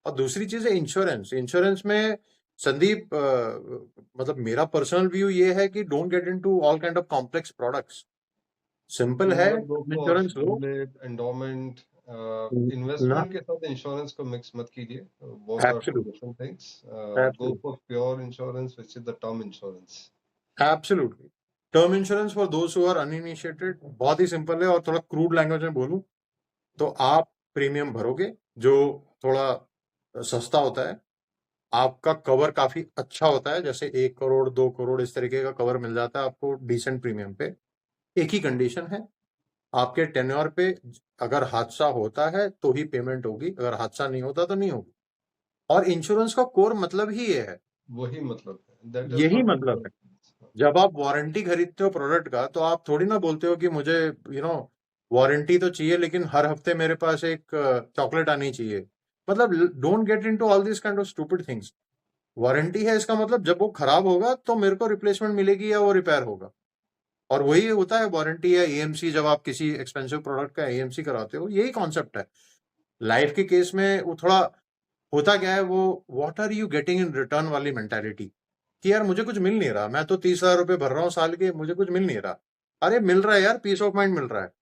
और दूसरी चीज है इंश्योरेंस। इंश्योरेंस में संदीप, मतलब मेरा पर्सनल व्यू ये है कि don't get into all kind of complex products. Simple है, Never go for insurance low ULIP, endowment, ना। investment के साथ इंश्योरेंस को मिक्स मत कीजिए. Both are two absolute, different things. Go absolute, for pure insurance, which is the term insurance. Absolutely. Term insurance for those who are uninitiated बहुत ही सिंपल है, और थोड़ा क्रूड लैंग्वेज में बोलूं तो आप प्रीमियम भरोगे जो थोड़ा सस्ता होता है, आपका कवर काफी अच्छा होता है, जैसे 1 करोड़ 2 करोड़ इस तरीके का कवर मिल जाता है आपको डिसेंट प्रीमियम पे। एक ही कंडीशन है, आपके टेन्योर पे अगर हादसा होता है तो ही पेमेंट होगी, अगर हादसा नहीं होता तो नहीं होगी। और इंश्योरेंस का कोर मतलब ही ये है, वही मतलब है. That is यही what मतलब है। insurance is. जब आप वारंटी खरीदते हो प्रोडक्ट का तो आप थोड़ी ना बोलते हो कि मुझे वारंटी तो चाहिए लेकिन हर हफ्ते मेरे पास एक चॉकलेट आनी चाहिए। मतलब don't get into all this kind of stupid things. Warranty है इसका मतलब जब वो खराब होगा तो मेरे को रिप्लेसमेंट मिलेगी या वो रिपेयर होगा। और वही होता है वारंटी या एएमसी, जब आप किसी एक्सपेंसिव प्रोडक्ट का एएमसी कराते हो, यही कॉन्सेप्ट है। लाइफ के केस में वो थोड़ा होता क्या है, वो what are you getting in return वाली मेंटालिटी, कि यार मुझे कुछ मिल नहीं रहा, मैं तो 30,000 रुपए भर रहा हूँ साल के, मुझे कुछ मिल नहीं रहा। अरे मिल रहा है यार, पीस ऑफ माइंड मिल रहा है।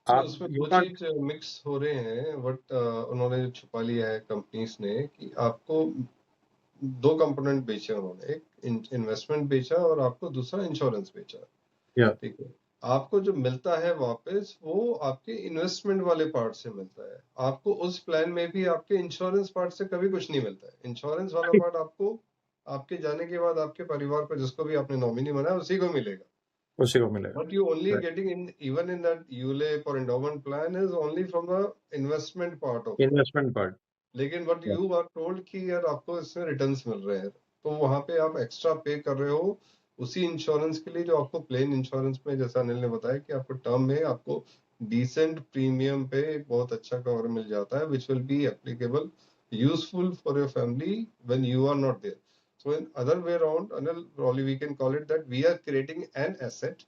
नहीं, आप उसमें यू दो कांट। चीज मिक्स हो रहे हैं. बट उन्होंने जो छुपा लिया है कंपनीज ने कि आपको दो कंपोनेंट बेचे उन्होंने. एक इन्वेस्टमेंट बेचा और आपको दूसरा इंश्योरेंस बेचा. या ठीक है. आपको जो मिलता है वापस वो आपके इन्वेस्टमेंट वाले पार्ट से मिलता है. आपको उस प्लान में भी आपके इंश्योरेंस पार्ट से कभी कुछ नहीं मिलता है. इंश्योरेंस वाला पार्ट आपको आपके जाने के बाद आपके परिवार को, जिसको भी आपने नॉमिनी बनाया, उसी को मिलेगा. उसी को मिलेगा। What you only right, getting in even in that ULIP or endowment plan is only from the investment part of it. Investment part. लेकिन what you are told कि यार आपको इसमें रिटर्न्स मिल रहे हैं, तो वहां पे आप एक्स्ट्रा पे कर रहे हो उसी इंश्योरेंस के लिए जो आपको प्लेन इंश्योरेंस में, जैसा अनिल ने बताया कि आपको टर्म में आपको डिसेंट प्रीमियम पे एक बहुत अच्छा कवर मिल जाता है, which will be applicable, useful for your family when you are not there. So in other way around, Anil, probably we can call it that we are creating an asset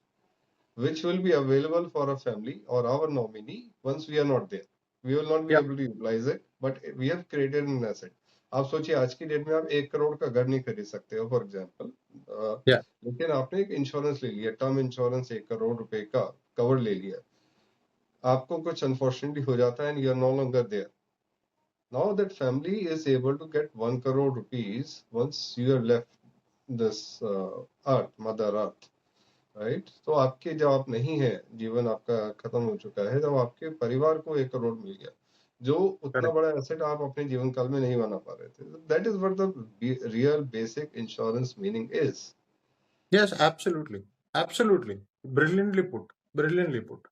which will be available for a family or our nominee once we are not there. We will not be या able to utilize it, but we have created an asset. आप सोचिए आज की डेट में आप 1 करोड़ का घर नहीं खरीद सकते हो फॉर एग्जाम्पल, या लेकिन आपने एक इंश्योरेंस ले लिया, टर्म इंश्योरेंस 1 करोड़ रुपए का कवर ले लिया. आपको कुछ अनफॉर्चुनेटली हो जाता है and you are no longer there. Now that family is able to get 1 crore rupees once you have left this earth, mother earth. Right. तो आपके जब आप नहीं है, जीवन आपका खत्म हो चुका है, जब आपके परिवार को 1 करोड़ मिल गया, जो उतना करेक्ट। बड़ा एसेट आप अपने जीवन काल में नहीं बना पा रहे थे. That is what the real basic insurance meaning is. Yes, absolutely, absolutely. Brilliantly put, brilliantly put.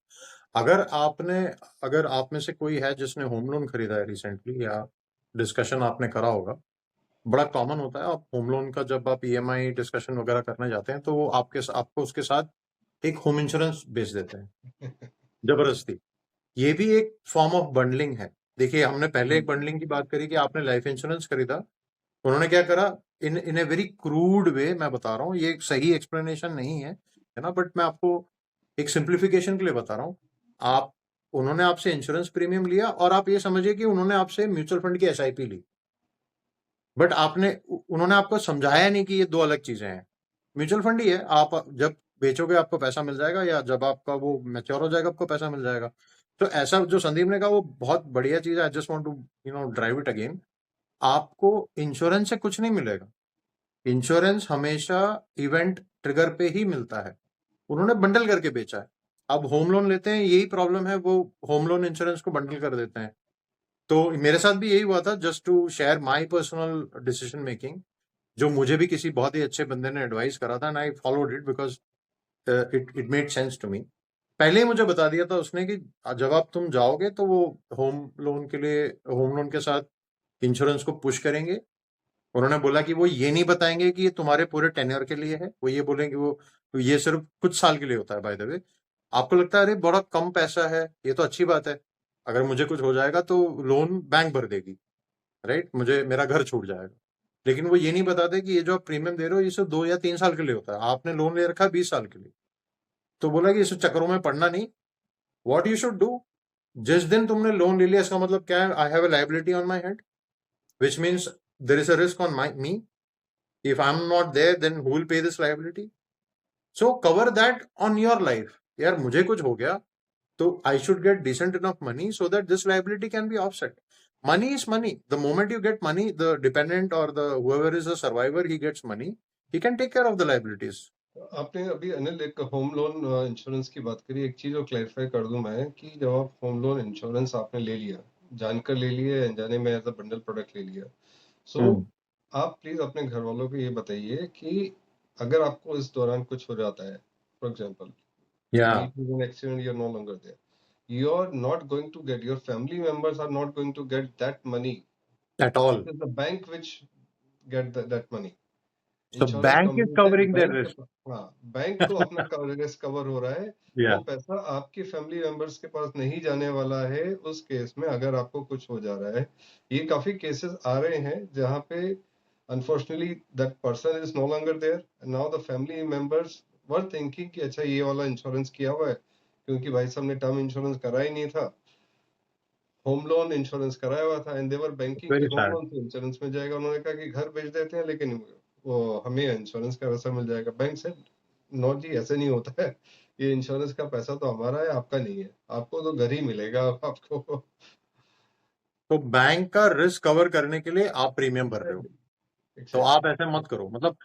अगर आपने अगर आप में से कोई है जिसने होम लोन खरीदा है रिसेंटली, या डिस्कशन आपने करा होगा, बड़ा कॉमन होता है। आप होम लोन का जब आप ईएमआई डिस्कशन वगैरह करने जाते हैं तो वो आपको उसके साथ एक होम इंश्योरेंस बेच देते हैं जबरदस्ती। ये भी एक फॉर्म ऑफ बंडलिंग है। देखिए, हमने पहले एक बंडलिंग की बात करी कि आपने लाइफ इंश्योरेंस खरीदा, उन्होंने क्या करा, इन इन ए वेरी क्रूड वे मैं बता रहा हूँ, ये एक सही एक्सप्लेनेशन नहीं है ना, बट मैं आपको एक सिंप्लीफिकेशन के लिए बता रहा हूँ। आप उन्होंने आपसे इंश्योरेंस प्रीमियम लिया और आप ये समझिए कि उन्होंने आपसे म्यूचुअल फंड की एसआईपी ली, बट उन्होंने आपको समझाया नहीं कि ये दो अलग चीजें हैं। म्यूचुअल फंड ही है, आप जब बेचोगे आपको पैसा मिल जाएगा, या जब आपका वो मैच्योर हो जाएगा आपको पैसा मिल जाएगा। तो ऐसा जो संदीप ने कहा वो बहुत बढ़िया चीज है। I just want to drive it again. आपको इंश्योरेंस से कुछ नहीं मिलेगा। इंश्योरेंस हमेशा इवेंट ट्रिगर पे ही मिलता है। उन्होंने बंडल करके बेचा है। अब होम लोन लेते हैं, यही प्रॉब्लम है, वो होम लोन इंश्योरेंस को बंडल कर देते हैं। तो मेरे साथ भी यही हुआ था, just to share my personal decision making, जो मुझे भी किसी बहुत ही अच्छे बंदे ने एडवाइस करा था, and I followed it because it made sense to me. पहले ही मुझे बता दिया था उसने कि जब आप तुम जाओगे तो वो होम लोन के साथ इंश्योरेंस को पुश करेंगे, उन्होंने बोला कि वो ये नहीं बताएंगे कि ये तुम्हारे पूरे टेन्योर के लिए है, वो ये बोलेंगे वो ये सिर्फ कुछ साल के लिए होता है। बाय द वे, आपको लगता है अरे बड़ा कम पैसा है, ये तो अच्छी बात है, अगर मुझे कुछ हो जाएगा तो लोन बैंक भर देगी, राइट, मुझे मेरा घर छूट जाएगा। लेकिन वो ये नहीं बताते कि ये जो आप प्रीमियम दे रहे हो ये सिर्फ 2 या 3 साल के लिए होता है, आपने लोन ले रखा है 20 साल के लिए। तो बोला कि इस चक्करों में पड़ना नहीं। व्हाट यू शुड डू, जिस दिन तुमने लोन ले लिया इसका मतलब क्या है, I have a liability on my head, which means there is a risk on me. If I'm not there, then who will pay this liability? So cover that on your life. यार मुझे कुछ हो गया तो I should get decent enough money so that this liability can be offset. Money is money. The moment you get money, the dependent or the whoever is a survivor, he gets money. He can take care of the liabilities. आपने अभी अनिल एक होम लोन इंश्योरेंस की बात करी, एक चीज और क्लैरिफाई कर दूं मैं कि जब आप होम लोन इंश्योरेंस आपने ले लिया, जानकर ले लिया, अनजाने में एज अ बंडल प्रोडक्ट ले लिया, सो आप प्लीज अपने घर वालों को ये बताइए कि अगर आपको इस दौरान कुछ हो जाता है, for example Yeah, an accident, you're no longer there, you're not going to get, your family members are not going to get that money. at all. It is the bank which get that money. So insurance bank is company से covering their बैंक के risk. हाँ, बैंक को अपना कवरेज कवर हो रहा है। वो Yeah. पैसा आपके फैमिली मेंबर्स के पास नहीं जाने वाला है उस केस में, अगर आपको कुछ हो जा रहा है। ये काफी केसेस आ रहे हैं जहाँ पे unfortunately that person is no longer there, now the family members were thinking कि अच्छा ये वाला इंश्योरेंस किया हुआ है, क्योंकि भाई साहब ने टर्म इंश्योरेंस करा ही नहीं था, होम लोन इंश्योरेंस कराया हुआ था, एंड देवर बैंकिंग कि Very होम sad. लोन से इंश्योरेंस मिल जाएगा। उन्होंने कहा कि घर बेच देते हैं लेकिन वो हमें इंश्योरेंस का पैसा मिल जाएगा। बैंक से नो जी, ऐसे नहीं होता है, ये इंश्योरेंस का पैसा तो हमारा है, आपका नहीं है, आपको तो घर ही मिलेगा आपको। तो बैंक का रिस्क कवर करने के लिए आप प्रीमियम भर रहे हो, तो Exactly. आप ऐसे मत करो। मतलब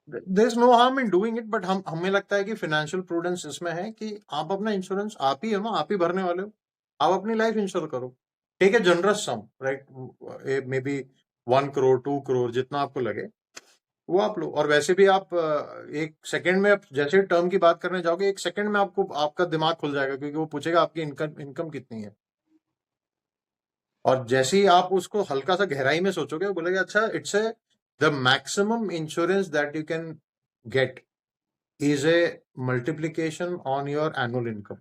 there is no harm in doing it, but हमें लगता है कि फाइनेंशियल प्रूडेंस इसमें है कि आप अपना इंश्योरेंस आप ही है ना, आप ही भरने वाले हो, आप अपनी लाइफ इंश्योर करो। Take a generous sum, right, maybe 1 crore 2 crore जितना आपको लगे वो आप लो। और वैसे भी आप एक सेकंड में, आप जैसे टर्म की बात करने जाओगे, एक सेकंड में आपको आपका दिमाग खुल जाएगा, क्योंकि वो पूछेगा आपकी इनकम कितनी है। और जैसे ही आप उसको हल्का सा गहराई में सोचोगे, वो बोलेगा अच्छा it's a the maximum insurance that you can get is a multiplication on your annual income,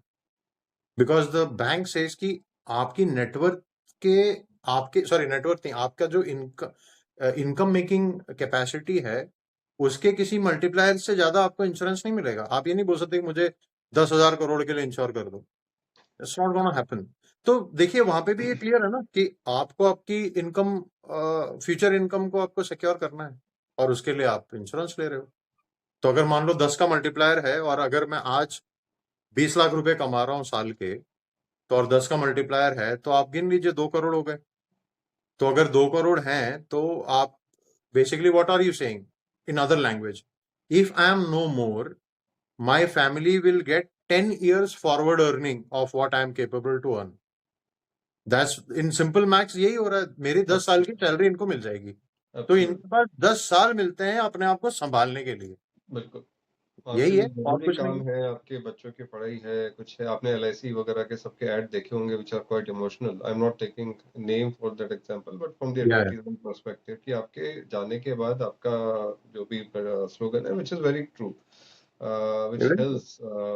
because the bank says कि आपकी नेटवर्क के आपके सॉरी नेटवर्क नहीं, आपका जो इनकम मेकिंग कैपेसिटी है उसके किसी मल्टीप्लायर से ज्यादा आपको इंश्योरेंस नहीं मिलेगा। आप ये नहीं बोल सकते कि मुझे 10,000 करोड़ के लिए इंश्योर कर दो, इट्स नॉट गोना हैपन। तो देखिए वहां पे भी ये क्लियर है ना कि आपको आपकी इनकम, फ्यूचर इनकम को आपको सिक्योर करना है, और उसके लिए आप इंश्योरेंस ले रहे हो। तो अगर मान लो 10 का मल्टीप्लायर है, और अगर मैं आज 20 लाख रुपए कमा रहा हूँ साल के, तो और 10 का मल्टीप्लायर है, तो आप गिन लीजिए 2 करोड़ हो गए। तो अगर 2 करोड़ हैं तो आप basically what are you saying in other language, if I am no more, my family will get 10 years forward earning of what I am capable to earn. That's in simple maths, यही हो रहा है। मेरी 10 साल की सैलरी इनको मिल जाएगी, तो इनके पास 10 साल मिलते हैं अपने आप को संभालने के लिए। बिल्कुल, यही आपके है, जो और जरूरी कुछ काम नहीं। है, आपके बच्चों की पढ़ाई है, कुछ है, आपने LIC वगैरह के सबके ऐड देखे होंगे which are quite emotional. I am not taking name for that example, but from the या एडवर्टाइजमेंट पर्सपेक्टिव कि आपके जाने के बाद आपका जो भी स्लोगन है, which is very true, which helps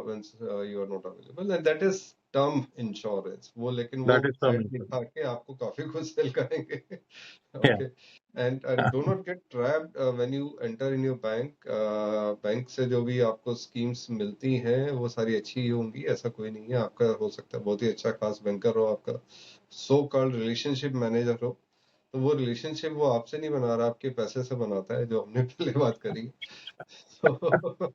when you are not available, and that is term insurance। वो लेकिन वो दैट इज ऐड दिखा के आपको काफी कुछ सेल करेंगे। या Okay, and do not get trapped when you enter in your bank। Bank से जो भी आपको स्कीम्स मिलती हैं वो सारी अच्छी ही होंगी, ऐसा कोई नहीं है। आपका हो सकता है बहुत ही अच्छा खास बैंकर हो, आपका सो कॉल्ड रिलेशनशिप मैनेजर हो, तो वो रिलेशनशिप वो आपसे नहीं बना रहा, आपके पैसे से बनाता है, जो हमने पहले बात करी। तो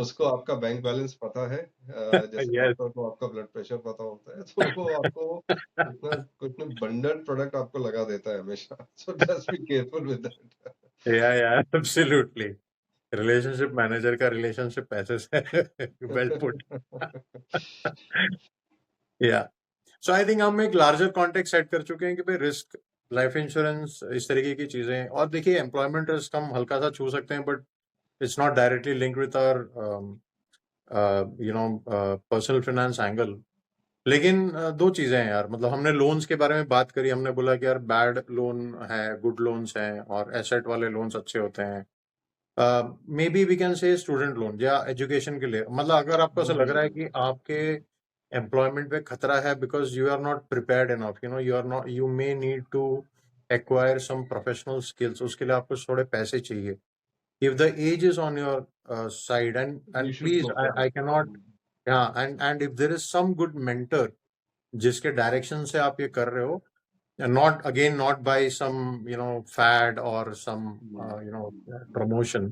उसको आपका बैंक बैलेंस पता है, जैसे यस। डॉक्टर को आपका ब्लड प्रेशर पता होता है, तो वो आपको कुछ ना बंडल प्रोडक्ट आपको लगा देता है हमेशा। So just be careful with that. या एब्सोल्युटली। रिलेशनशिप मैनेजर का रिलेशनशिप पैसे से वेल पुट। या सो आई थिंक हम एक लार्जर कॉन्टेक्स्ट सेट कर चुके हैं कि भाई रिस्क, लाइफ इंश्योरेंस, इस तरीके की चीजें। और देखिए एम्प्लॉयमेंट रिस्क हम हल्का सा छू सकते हैं, but it's not directly linked with our personal finance angle. लेकिन दो चीजें हैं यार, मतलब हमने लोन्स के बारे में बात करी, हमने बोला कि यार बैड लोन है, गुड लोन्स हैं, और एसेट वाले लोन्स अच्छे होते हैं। Maybe we can say student loan या एजुकेशन के लिए, मतलब अगर आपको ऐसा लग रहा है कि आपके एम्प्लॉयमेंट पे खतरा है because you are not prepared enough, you are not, you may need to acquire some professional skills, उसके लिए आपको थोड़े पैसे चाहिए। If the age is on your side, You and should please, go for I it. cannot, yeah, and if there is some good mentor जिसके डायरेक्शन से आप ये कर रहे हो, not again, not by some fad or some promotion,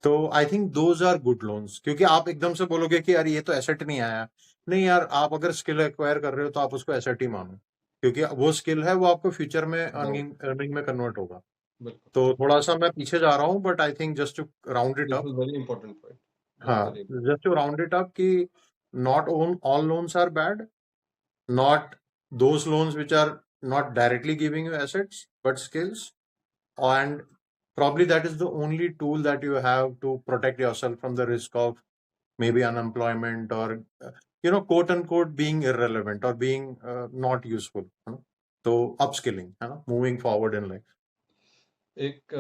तो I think those are good loans. क्योंकि आप एकदम से बोलोगे कि यार ये तो एसेट नहीं आया, नहीं यार, आप अगर स्किल एक्वायर कर रहे हो तो आप उसको एसेट ही मानो, क्योंकि वो स्किल है, वो आपको फ्यूचर में Wow. अर्निंग में कन्वर्ट होगा। बिल्कुल। तो थोड़ा सा मैं पीछे जा रहा हूँ, but I think just to round it This up, is very important point. This is हाँ, very important. Just to round it up कि not all loans are bad, not those loans which are not directly giving you assets but skills, and probably that is the only tool that you have to protect yourself from the risk of maybe unemployment or quote unquote being irrelevant or being not useful, so upskilling, moving forward in life. एक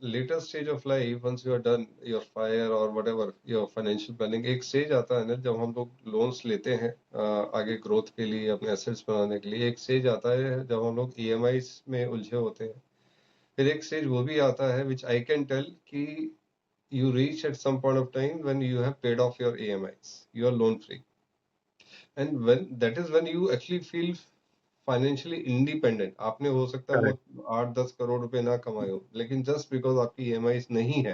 later stage of life, once you are done your fire or whatever your financial planning, एक stage आता है ना जब हम लोग loans लेते हैं आगे growth के लिए, अपने assets बनाने के लिए। एक stage आता है जब हम लोग EMIs में उलझे होते हैं। फिर एक stage वो भी आता है which I can tell कि you reach at some point of time when you have paid off your EMIs, you are loan free, and when that is when you actually feel financially independent. आपने हो सकता है वो Correct. 8-10 करोड़ रुपए ना कमाए हो, लेकिन जस्ट बिकॉज आपकी ईएमआई नहीं है,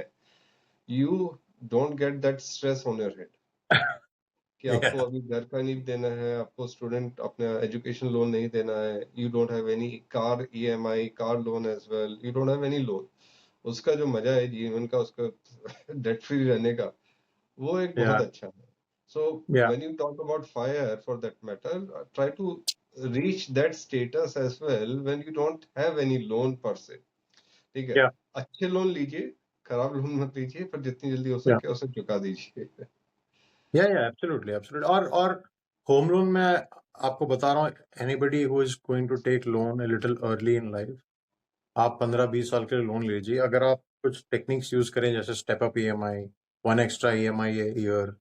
you don't get that stress on your head कि आपको Yeah. अभी घर का नहीं देना है, आपको स्टूडेंट अपना एजुकेशन लोन नहीं देना है, you don't have any car EMI, car loan as well, you don't have any loan. उसका जो मजा है जीवन का, उसका डेट फ्री रहने का, वो एक बहुत Yeah. अच्छा है। So Yeah. when you talk about fire for that matter, try to reach that status as well when you don't have any loan per se। ठीक है, Yeah. अच्छे लोन लीजिए, खराब लोन मत लीजिए, पर जितनी जल्दी हो Yeah. सके उसे चुका दीजिए। Yeah, absolutely absolutely. और होम लोन में आपको बता रहा हूँ, anybody who is going to take loan a little early in life, आप 15-20 साल के लिए लोन लीजिए। अगर आप कुछ टेक्निक्स यूज करें जैसे step up EMI, one extra EMI year,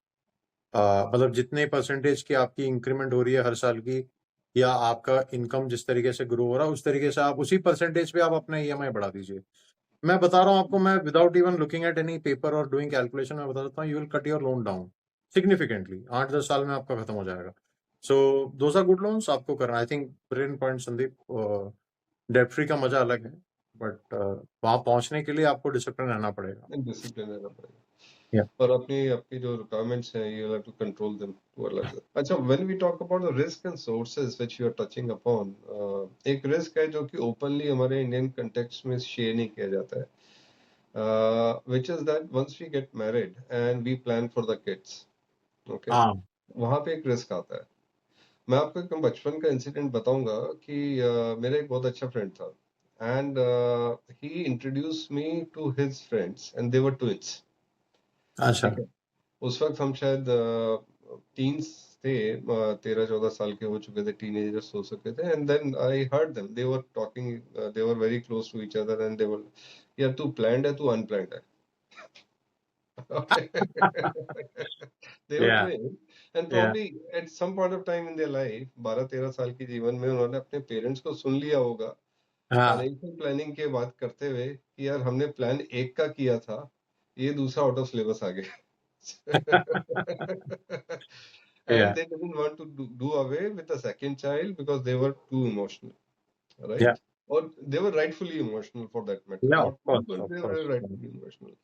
मतलब जितने परसेंटेज की आपकी इंक्रीमेंट हो रही है हर साल की, या आपका इनकम जिस तरीके से ग्रो हो रहा है उस तरीके से आप उसी परसेंटेज पे आप अपना ईएमआई बढ़ा दीजिए। मैं बता रहा हूँ आपको, मैं without even looking at any paper और डूइंग कैलकुलेशन, मैं बता सकता हूँ you will cut your loan down significantly, 8-10 साल में आपका खत्म हो जाएगा। So those are good loans आपको करना। I think brilliant point Sandeep. Debt free का मजा अलग है, बट वहां पहुंचने के लिए आपको डिसिप्लिन रहना पड़ेगा। डिसिप्लिन रहना पड़ेगा, Yeah. और अपनी आपकी जो रिक्वायरमेंट्स हैं you have to control them to a level. अच्छा, when we talk about the risk and sources which you are touching upon, एक रिस्क है जो कि ओपनली हमारे इंडियन कंटेक्स्ट में शेयर नहीं किया जाता है, which is that once we get married and we plan for the kids, okay, हाँ। वहां पे एक रिस्क आता है। मैं आपको एक बचपन का इंसिडेंट बताऊंगा कि मेरा एक बहुत अच्छा फ्रेंड था, and he introduce me to his friends and they were twins. अच्छा। ठीक है, उस वक्त हम शायद टीन्स थे, 13-14 साल के हो चुके थे, टीनेजर्स हो चुके थे, and then I heard them, they were talking, they were very close to each other, and they were, यार तू प्लान्ड है, तू अनप्लान्ड है। Okay. They were Yeah. twins, and Yeah. probably at some point of time in their life, 12-13 साल के जीवन में उन्होंने अपने पेरेंट्स को सुन लिया होगा हाँ। फाइनेंशियल प्लानिंग के बात करते हुए कि यार हमने प्लान एक का किया था, ये दूसरा आउट ऑफ सिलेबस आ गया। And Yeah. they didn't want to do away with the second child because they were too emotional, Yeah. right? Or they were rightfully emotional for that matter. Yeah, of Not too, course, but of they were course. rightfully emotional,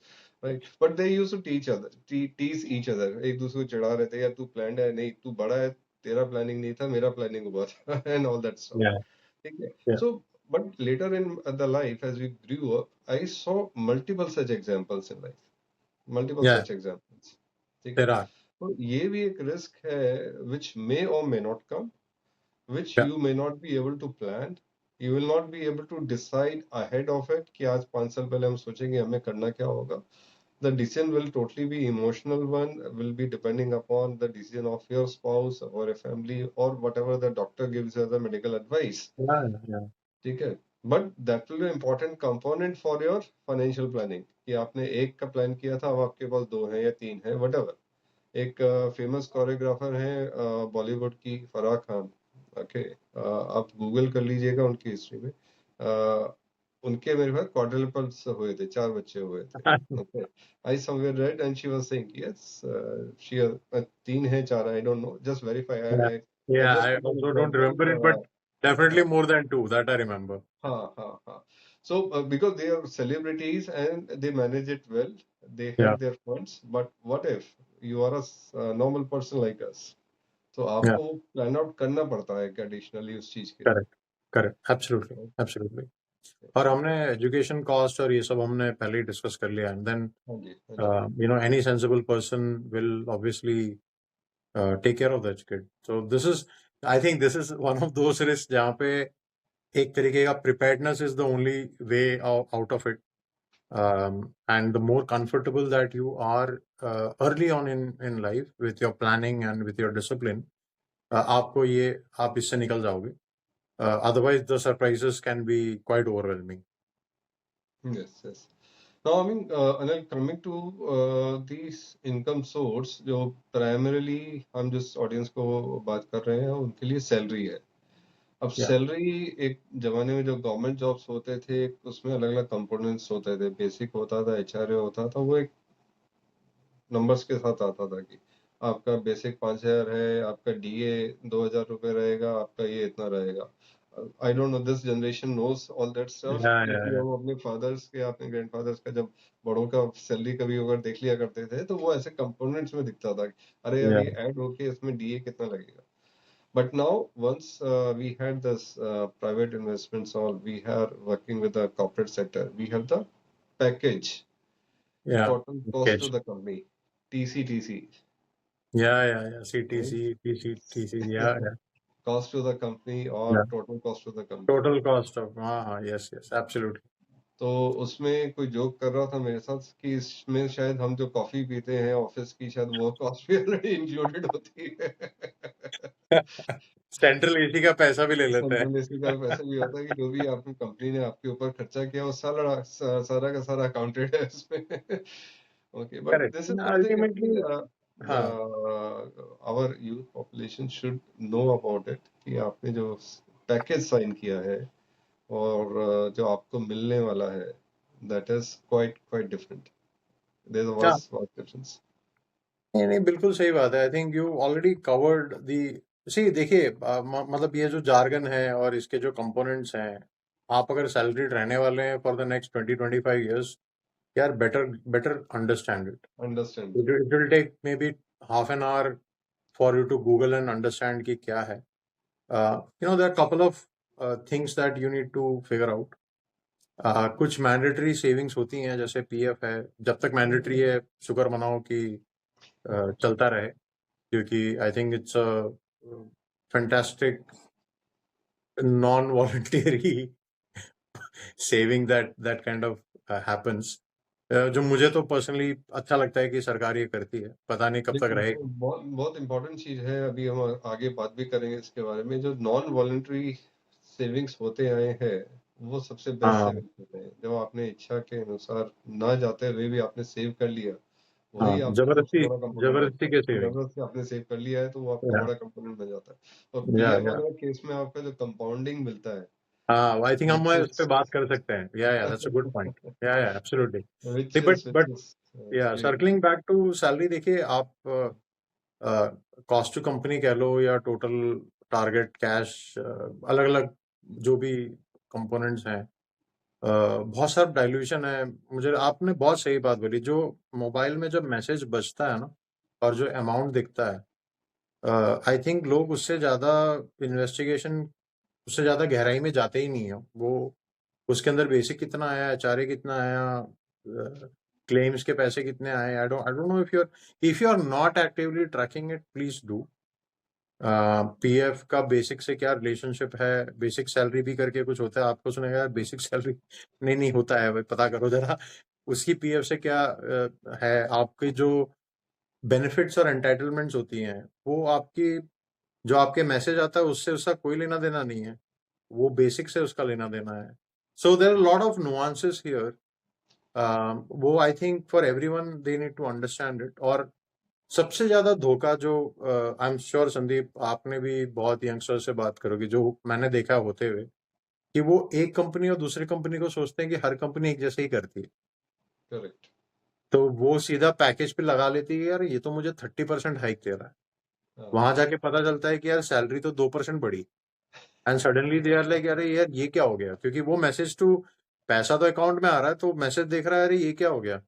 right? But they used to tease each other. एक दूसरे को चिढ़ा रहे थे, यार तू planned है, नहीं तू बड़ा है, तेरा planning नहीं था, मेरा planning हुआ था, and all that stuff. Yeah. ठीक है? Yeah. So, but later in the life, as we grew up, I saw multiple such examples in life. Multiple Yeah. such examples. ठीक है? तेरा। तो ये भी एक risk है, which may or may not come, which Yeah. you may not be able to plan. You will not be able to decide ahead of it कि आज 5 साल पहले हम सोचेंगे हमें करना क्या होगा, the decision will totally be emotional one, will be depending upon the decision of your spouse or a family or whatever the doctor gives you as a medical advice. Yeah. ठीक है, but that will be important component for your financial planning कि आपने एक का प्लान किया था, अब आपके पास दो है या तीन है, वट। एक फेमस कोरियोग्राफर है बॉलीवुड की, फराह खान। ओके, आप गूगल कर लीजिएगा उनकी हिस्ट्री में। उनके मेरे पास क्वाड्रुपल्स हुए थे, 4 बच्चे हुए थे। Okay, I somewhere red and she was saying yes, she 3 है 4, आई don't no, just verify. Yeah. I Yeah, just I give an also don't remember it, but example. definitely more than two, that I remember. हाँ. So because they are celebrities and they manage it well, they Yeah, have their funds. But what if you are a normal person like us? तो yeah, आपको प्लान आउट करना पड़ता है एडिशनली उस चीज के लिए। correct, correct, absolutely, absolutely. और हमने एजुकेशन कॉस्ट और ये सब हमने पहले ही डिस्कस कर लिया, एंड देन हाँ जी। you know any sensible person will obviously take care of that kid. So this is, I think this is one of those risks जहाँ पे एक तरीके का preparedness is the only way out of it. And the more comfortable that you are early on in life with your planning and with your discipline, आपको ये आप इससे निकल जाओगे. Otherwise the surprises can be quite overwhelming. Yes. Now, I mean, Anil, coming to these income source, जो primarily हम जिस ऑडियंस को बात कर रहे हैं उनके लिए सैलरी है। अब Yeah. सैलरी, एक जमाने में जो गवर्नमेंट जॉब्स होते थे उसमें अलग अलग कंपोनेंट्स होते थे, बेसिक होता था, एचआरए होता था, वो एक नंबर्स के साथ आता था कि आपका बेसिक 5,000 है, आपका डीए 2,000 रुपए रहेगा, आपका ये इतना रहेगा। I don't know, this generation knows all that stuff, Yeah, क्योंकि yeah, हम अपने फादर्स के, अपने ग्रैंडफादर्स का जब बड़ों का सैलरी कभी अगर देख लिया करते थे तो वो ऐसे कंपोनेंट्स में दिखता था कि अरे यार yeah, ये ऐड होके इसमें डीए कितना लगेगा। But now, once we had this private investments, all we are working with the corporate sector. We have the package, yeah. total cost to Catch. the company, TCTC, Yeah. right? CTC, TC, yeah. Cost to the company or Yeah. total cost to the company. Total cost of, yes, absolutely. तो उसमें कोई जोक कर रहा था मेरे साथ कि इसमें शायद हम जो कॉफी पीते हैं ऑफिस की, शायद वो कॉस्ट भी ऑलरेडी इंक्लूडेड होती है। सेंट्रल एसी का पैसा भी ले लेते हैं. सेंट्रल एसी का पैसा भी होता है कि जो भी आपकी कंपनी ने आपके ऊपर खर्चा किया वो सारा का सारा अकाउंटेड है उसमें। Okay, but correct. This is something ultimately, actually हाँ, our youth population should know about it कि आपने जो पैकेज साइन किया है और जो आपको मिलने वाला है, that is quite different. There is a हाँ, वास्ट डिफरेंस। नहीं, बिल्कुल सही बात है. I think you already covered the. See देखिए, मतलब ये जो जार्गन है और इसके जो कंपोनेंट्स हैं, आप अगर सैलरीड रहने वाले हैं फॉर द नेक्स्ट 20-25 years, यार better understand it. Understand. It will take maybe half an hour for you to Google and understand कि क्या है. You know there are couple of things that you need to figure out. कुछ मैंडेटरी सेविंग्स होती हैं, जैसे पीएफ है. जब तक मैंडेटरी है, शुक्र मनाओ कि चलता रहे, क्योंकि I think it's a fantastic non voluntary saving that kind of happens, जो मुझे तो पर्सनली अच्छा लगता है कि सरकार ये करती है. पता नहीं कब तक देखिए, रहेगी. बहुत बहुत इम्पोर्टेंट चीज है, अभी हम आगे बात भी करेंगे इसके बारे में। जो नॉन वॉलंटरी सेविंग्स होते आए हैं वो सबसे बेस्ट हाँ, सेविंग्स होते हैं, जब आपने इच्छा के अनुसार ना जाते हुए भी आपने सेव कर लिया, हाँ, वही आपका सबसे जबरदस्ती बड़ा कंपोनेंट जबरदस्ती बनता के है। सेविंग. जरूरत से आपने सेव कर लिया है तो वो आपका या बड़ा कंपोनेंट बन जाता है। और या पीएफ या वगैरह केस में आपका जो कंपाउंडिंग मिलता है, हाँ, आई थिंक हम which उस पर is बात कर सकते हैं. Yeah that's a good point. Yeah absolutely. which नहीं, is which but is yeah very circling back to salary, देखिए आप कॉस्ट टू कंपनी कह लो या टोटल टारगेट कैश, अलग अलग जो भी कंपोनेंट्स हैं, बहुत सारा डाइल्यूशन है. मुझे आपने बहुत सही बात बोली. जो मोबाइल में जब मैसेज बजता है ना, और जो अमाउंट दिखता है, आई थिंक लोग उससे ज़्यादा इन्वेस्टिगेशन, उससे ज़्यादा गहराई में जाते ही नहीं है. वो उसके अंदर बेसिक कितना आया, एचआरए कितना आया, क्लेम्स के पैसे कितने आए. I don't know if you are not actively tracking it, please do. PF का बेसिक से क्या रिलेशनशिप है, बेसिक सैलरी भी करके कुछ होता है, आपको सुनेगा बेसिक सैलरी नहीं होता है भाई, पता करो जरा. उसकी पीएफ से क्या है, आपके जो बेनिफिट्स और एंटाइटलमेंट्स होती हैं वो आपकी, जो आपके मैसेज आता है उससे उसका कोई लेना देना नहीं है, वो बेसिक से उसका लेना देना है. So there are lot of nuances here. वो I think for everyone they need to understand it. और सबसे ज्यादा धोखा जो, आई एम श्योर संदीप आपने भी बहुत यंगस्टर से बात करोगे जो मैंने देखा होते हुए, कि वो एक कंपनी और दूसरी कंपनी को सोचते हैं कि हर कंपनी एक जैसे ही करती है. करेक्ट. तो वो सीधा पैकेज पे लगा लेती है, यार ये तो मुझे 30% हाइक दे रहा है. वहां जाके पता चलता है कि यार सैलरी तो 2% बढ़ी. And suddenly they are like, अरे यार ये क्या हो गया, क्योंकि वो मैसेज टू, पैसा तो अकाउंट में आ रहा है तो मैसेज देख रहा है, अरे ये क्या हो गया.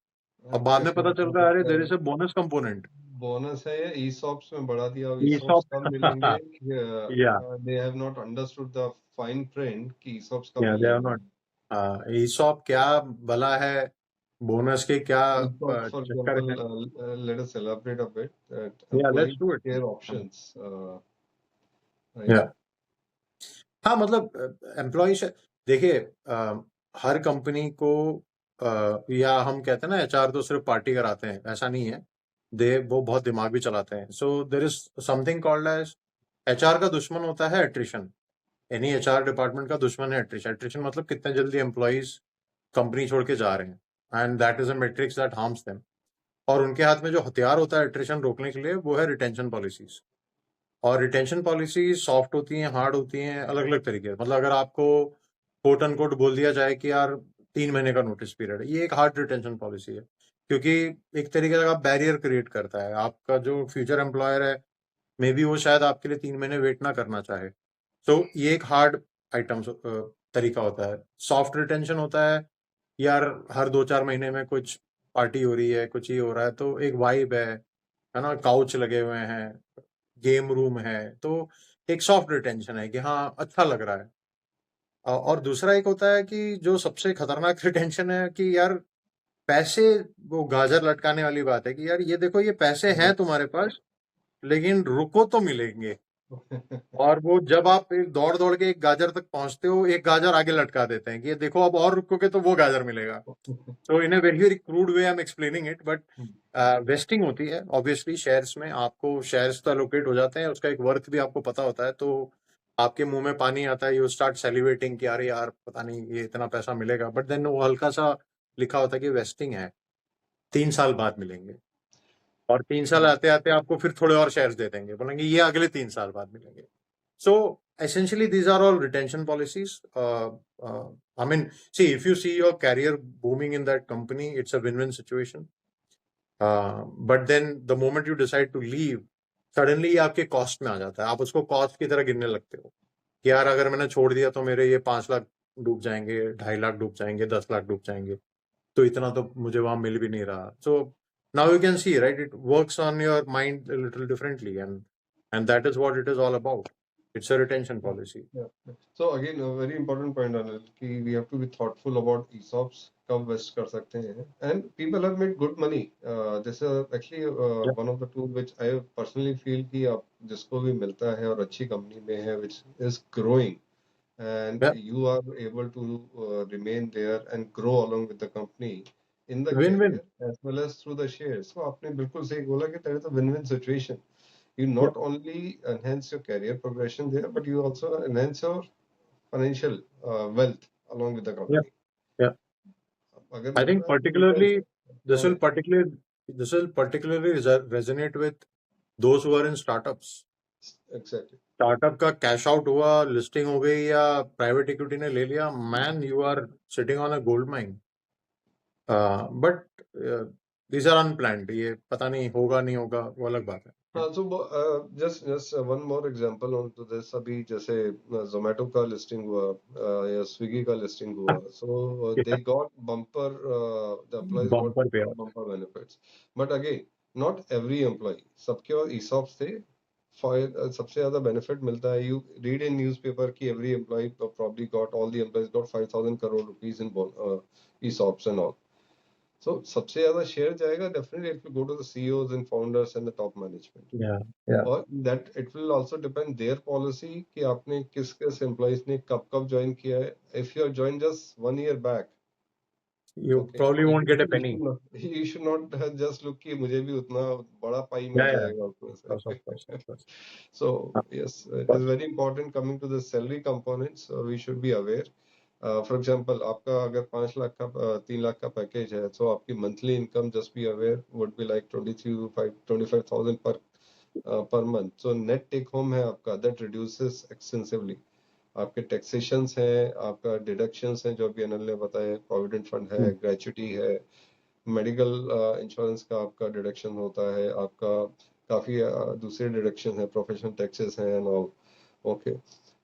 अब बाद में पता चल रहा है, अरे there is a bonus component. Bonus है या ईसॉप्स में बढ़ा दिया. ESOPs ESOP. कब मिलेंगे? या they have not understood the fine print कि ईसॉप्स कब या दे आर मिलेंगे. नॉट. ईसॉप क्या भला है, बोनस के क्या ESOPs, for चक्कर example, है. let us elaborate a bit that या employee let's do it. share options, right? या हाँ, मतलब एम्प्लॉय, देखिए हर कंपनी को या हम कहते हैं ना एचआर तो सिर्फ पार्टी कराते हैं, ऐसा नहीं है. वो बहुत दिमाग भी चलाते हैं. So there is something called age, HR का दुश्मन होता है एट्रिशन. एनी एचआर डिपार्टमेंट का दुश्मन है एट्रिशन. एट्रिशन मतलब कितने जल्दी एम्प्लॉयज कंपनी छोड़ के जा रहे हैं. And that is a matrix that harms them. और उनके हाथ में जो हथियार होता है एट्रिशन रोकने के लिए, वो है रिटेंशन पॉलिसीज. और रिटेंशन पॉलिसी सॉफ्ट होती हैं, हार्ड होती हैं, अलग अलग तरीके. मतलब अगर आपको कोट एंड कोट बोल दिया जाए कि यार 3 महीने का नोटिस पीरियड है, ये एक हार्ड रिटेंशन पॉलिसी है. क्योंकि एक तरीके का बैरियर क्रिएट करता है. आपका जो फ्यूचर एम्प्लॉयर है, मे बी वो शायद आपके लिए 3 महीने वेट ना करना चाहे. तो ये एक हार्ड आइटम तरीका होता है. सॉफ्ट रिटेंशन होता है, यार हर 2-4 महीने में कुछ पार्टी हो रही है, कुछ ही हो रहा है, तो एक वाइब है ना, काउच लगे हुए हैं, गेम रूम है, तो एक सॉफ्ट रिटेंशन है कि हाँ अच्छा लग रहा है. और दूसरा एक होता है कि जो सबसे खतरनाक रिटेंशन है कि यार पैसे, वो गाजर लटकाने वाली बात है कि यार ये देखो, ये पैसे हैं तुम्हारे पास, लेकिन रुको तो मिलेंगे. और वो जब आप एक दौड़ दौड़ के एक गाजर तक पहुंचते हो, एक गाजर आगे लटका देते हैं कि ये देखो अब और रुकोगे तो वो गाजर मिलेगा. तो in a very very crude way I am explaining it, but wasting होती है ऑब्वियसली शेयर्स में. आपको शेयर्स तो एलोकेट हो जाते हैं, उसका एक वर्थ भी आपको पता होता है, तो आपके मुंह में पानी आता है, यू स्टार्ट सेलिब्रेटिंग कि अरे यार पता नहीं ये इतना पैसा मिलेगा. बट देन वो हल्का सा लिखा होता है कि वेस्टिंग है, 3 साल बाद मिलेंगे. और 3 साल आते आते आपको फिर थोड़े और शेयर्स दे देंगे, बोलेंगे ये अगले 3 साल बाद मिलेंगे. So essentially, these are all retention policies. I mean, see, if you see your career booming in that company, it's a win-win situation. But then the moment you decide to leave, suddenly ये आपके कॉस्ट में आ जाता है. आप उसको कॉस्ट की तरह गिनने लगते हो कि यार अगर मैंने छोड़ दिया तो मेरे ये 5 लाख डूब जाएंगे, 2.5 लाख डूब जाएंगे, 10 लाख डूब जाएंगे, तो इतना तो मुझे वहां मिल भी नहीं रहा. So now you can see, right? It works on your mind a little differently, and that is what it is all about. It's a retention policy. Yeah. So again, a very important point, Anil, कि we have to be thoughtful about ESOPs, कब वेस्ट कर सकते हैं. And people have made good money. This is actually Yeah. one of the tools which I personally feel कि आप जिसको भी मिलता है और अच्छी कंपनी में है, which is growing, and Yeah. you are able to remain there and grow along with the company in the Win-win. career as well as through the shares. So आपने बिल्कुल सही बोला कि there is a win-win situation. You Yeah. not only enhance your career progression there, but you also enhance your financial wealth along with the Yeah. company. Yeah. अगर I मिल think रहा है तो ठीक है. particularly this हाँ, will particularly this will particularly resonate with those who are in startups. exactly. Startup का कैश आउट हुआ, लिस्टिंग हो गई या प्राइवेट इक्विटी ने ले लिया, man you are sitting on a gold mine. But these are unplanned. ये पता नहीं होगा नहीं होगा, वो अलग बात है. हाँ, so just one more example on to this. अभी जैसे Zomato का listing हुआ या Swiggy का listing हुआ, so they got bumper, the employees got bumper पे. bumper benefits. But again, not every employee. सबके पास ESOPs थे. सबसे ज्यादा benefit मिलता है. You read in newspaper कि every employee probably got, all the employees got 5,000 crore rupees in ESOPs and all. So सबसे ज्यादा शेयर जाएगा, definitely it will go to the CEOs and founders and the top management. Yeah. और that it will also depend their policy कि आपने किस किस employees ने कब कब join किया है. If you have joined just 1 year back, You Okay. probably won't get a penny. You should not just look कि मुझे भी उतना बड़ा पाई मिल Yeah, yeah. जाएगा उसमें Of course, of course, से. of course. So हाँ, yes, of it is course. very important coming to the salary components. We should be aware. For example, आपका अगर 5 लाख का 3 लाख का पैकेज है, so आपकी monthly income, just be aware, would be like 25,000 per month. So net take home है आपका, that reduces extensively. आपके टैक्सेशंस हैं, आपका डिडक्शंस हैं जो अभी अनिल ने बताया, प्रोविडेंट फंड है, ग्रेच्युटी है, मेडिकल इंश्योरेंस का आपका डिडक्शन होता है, आपका काफी दूसरे डिडक्शन है, प्रोफेशनल टैक्सेस हैं and all. Okay,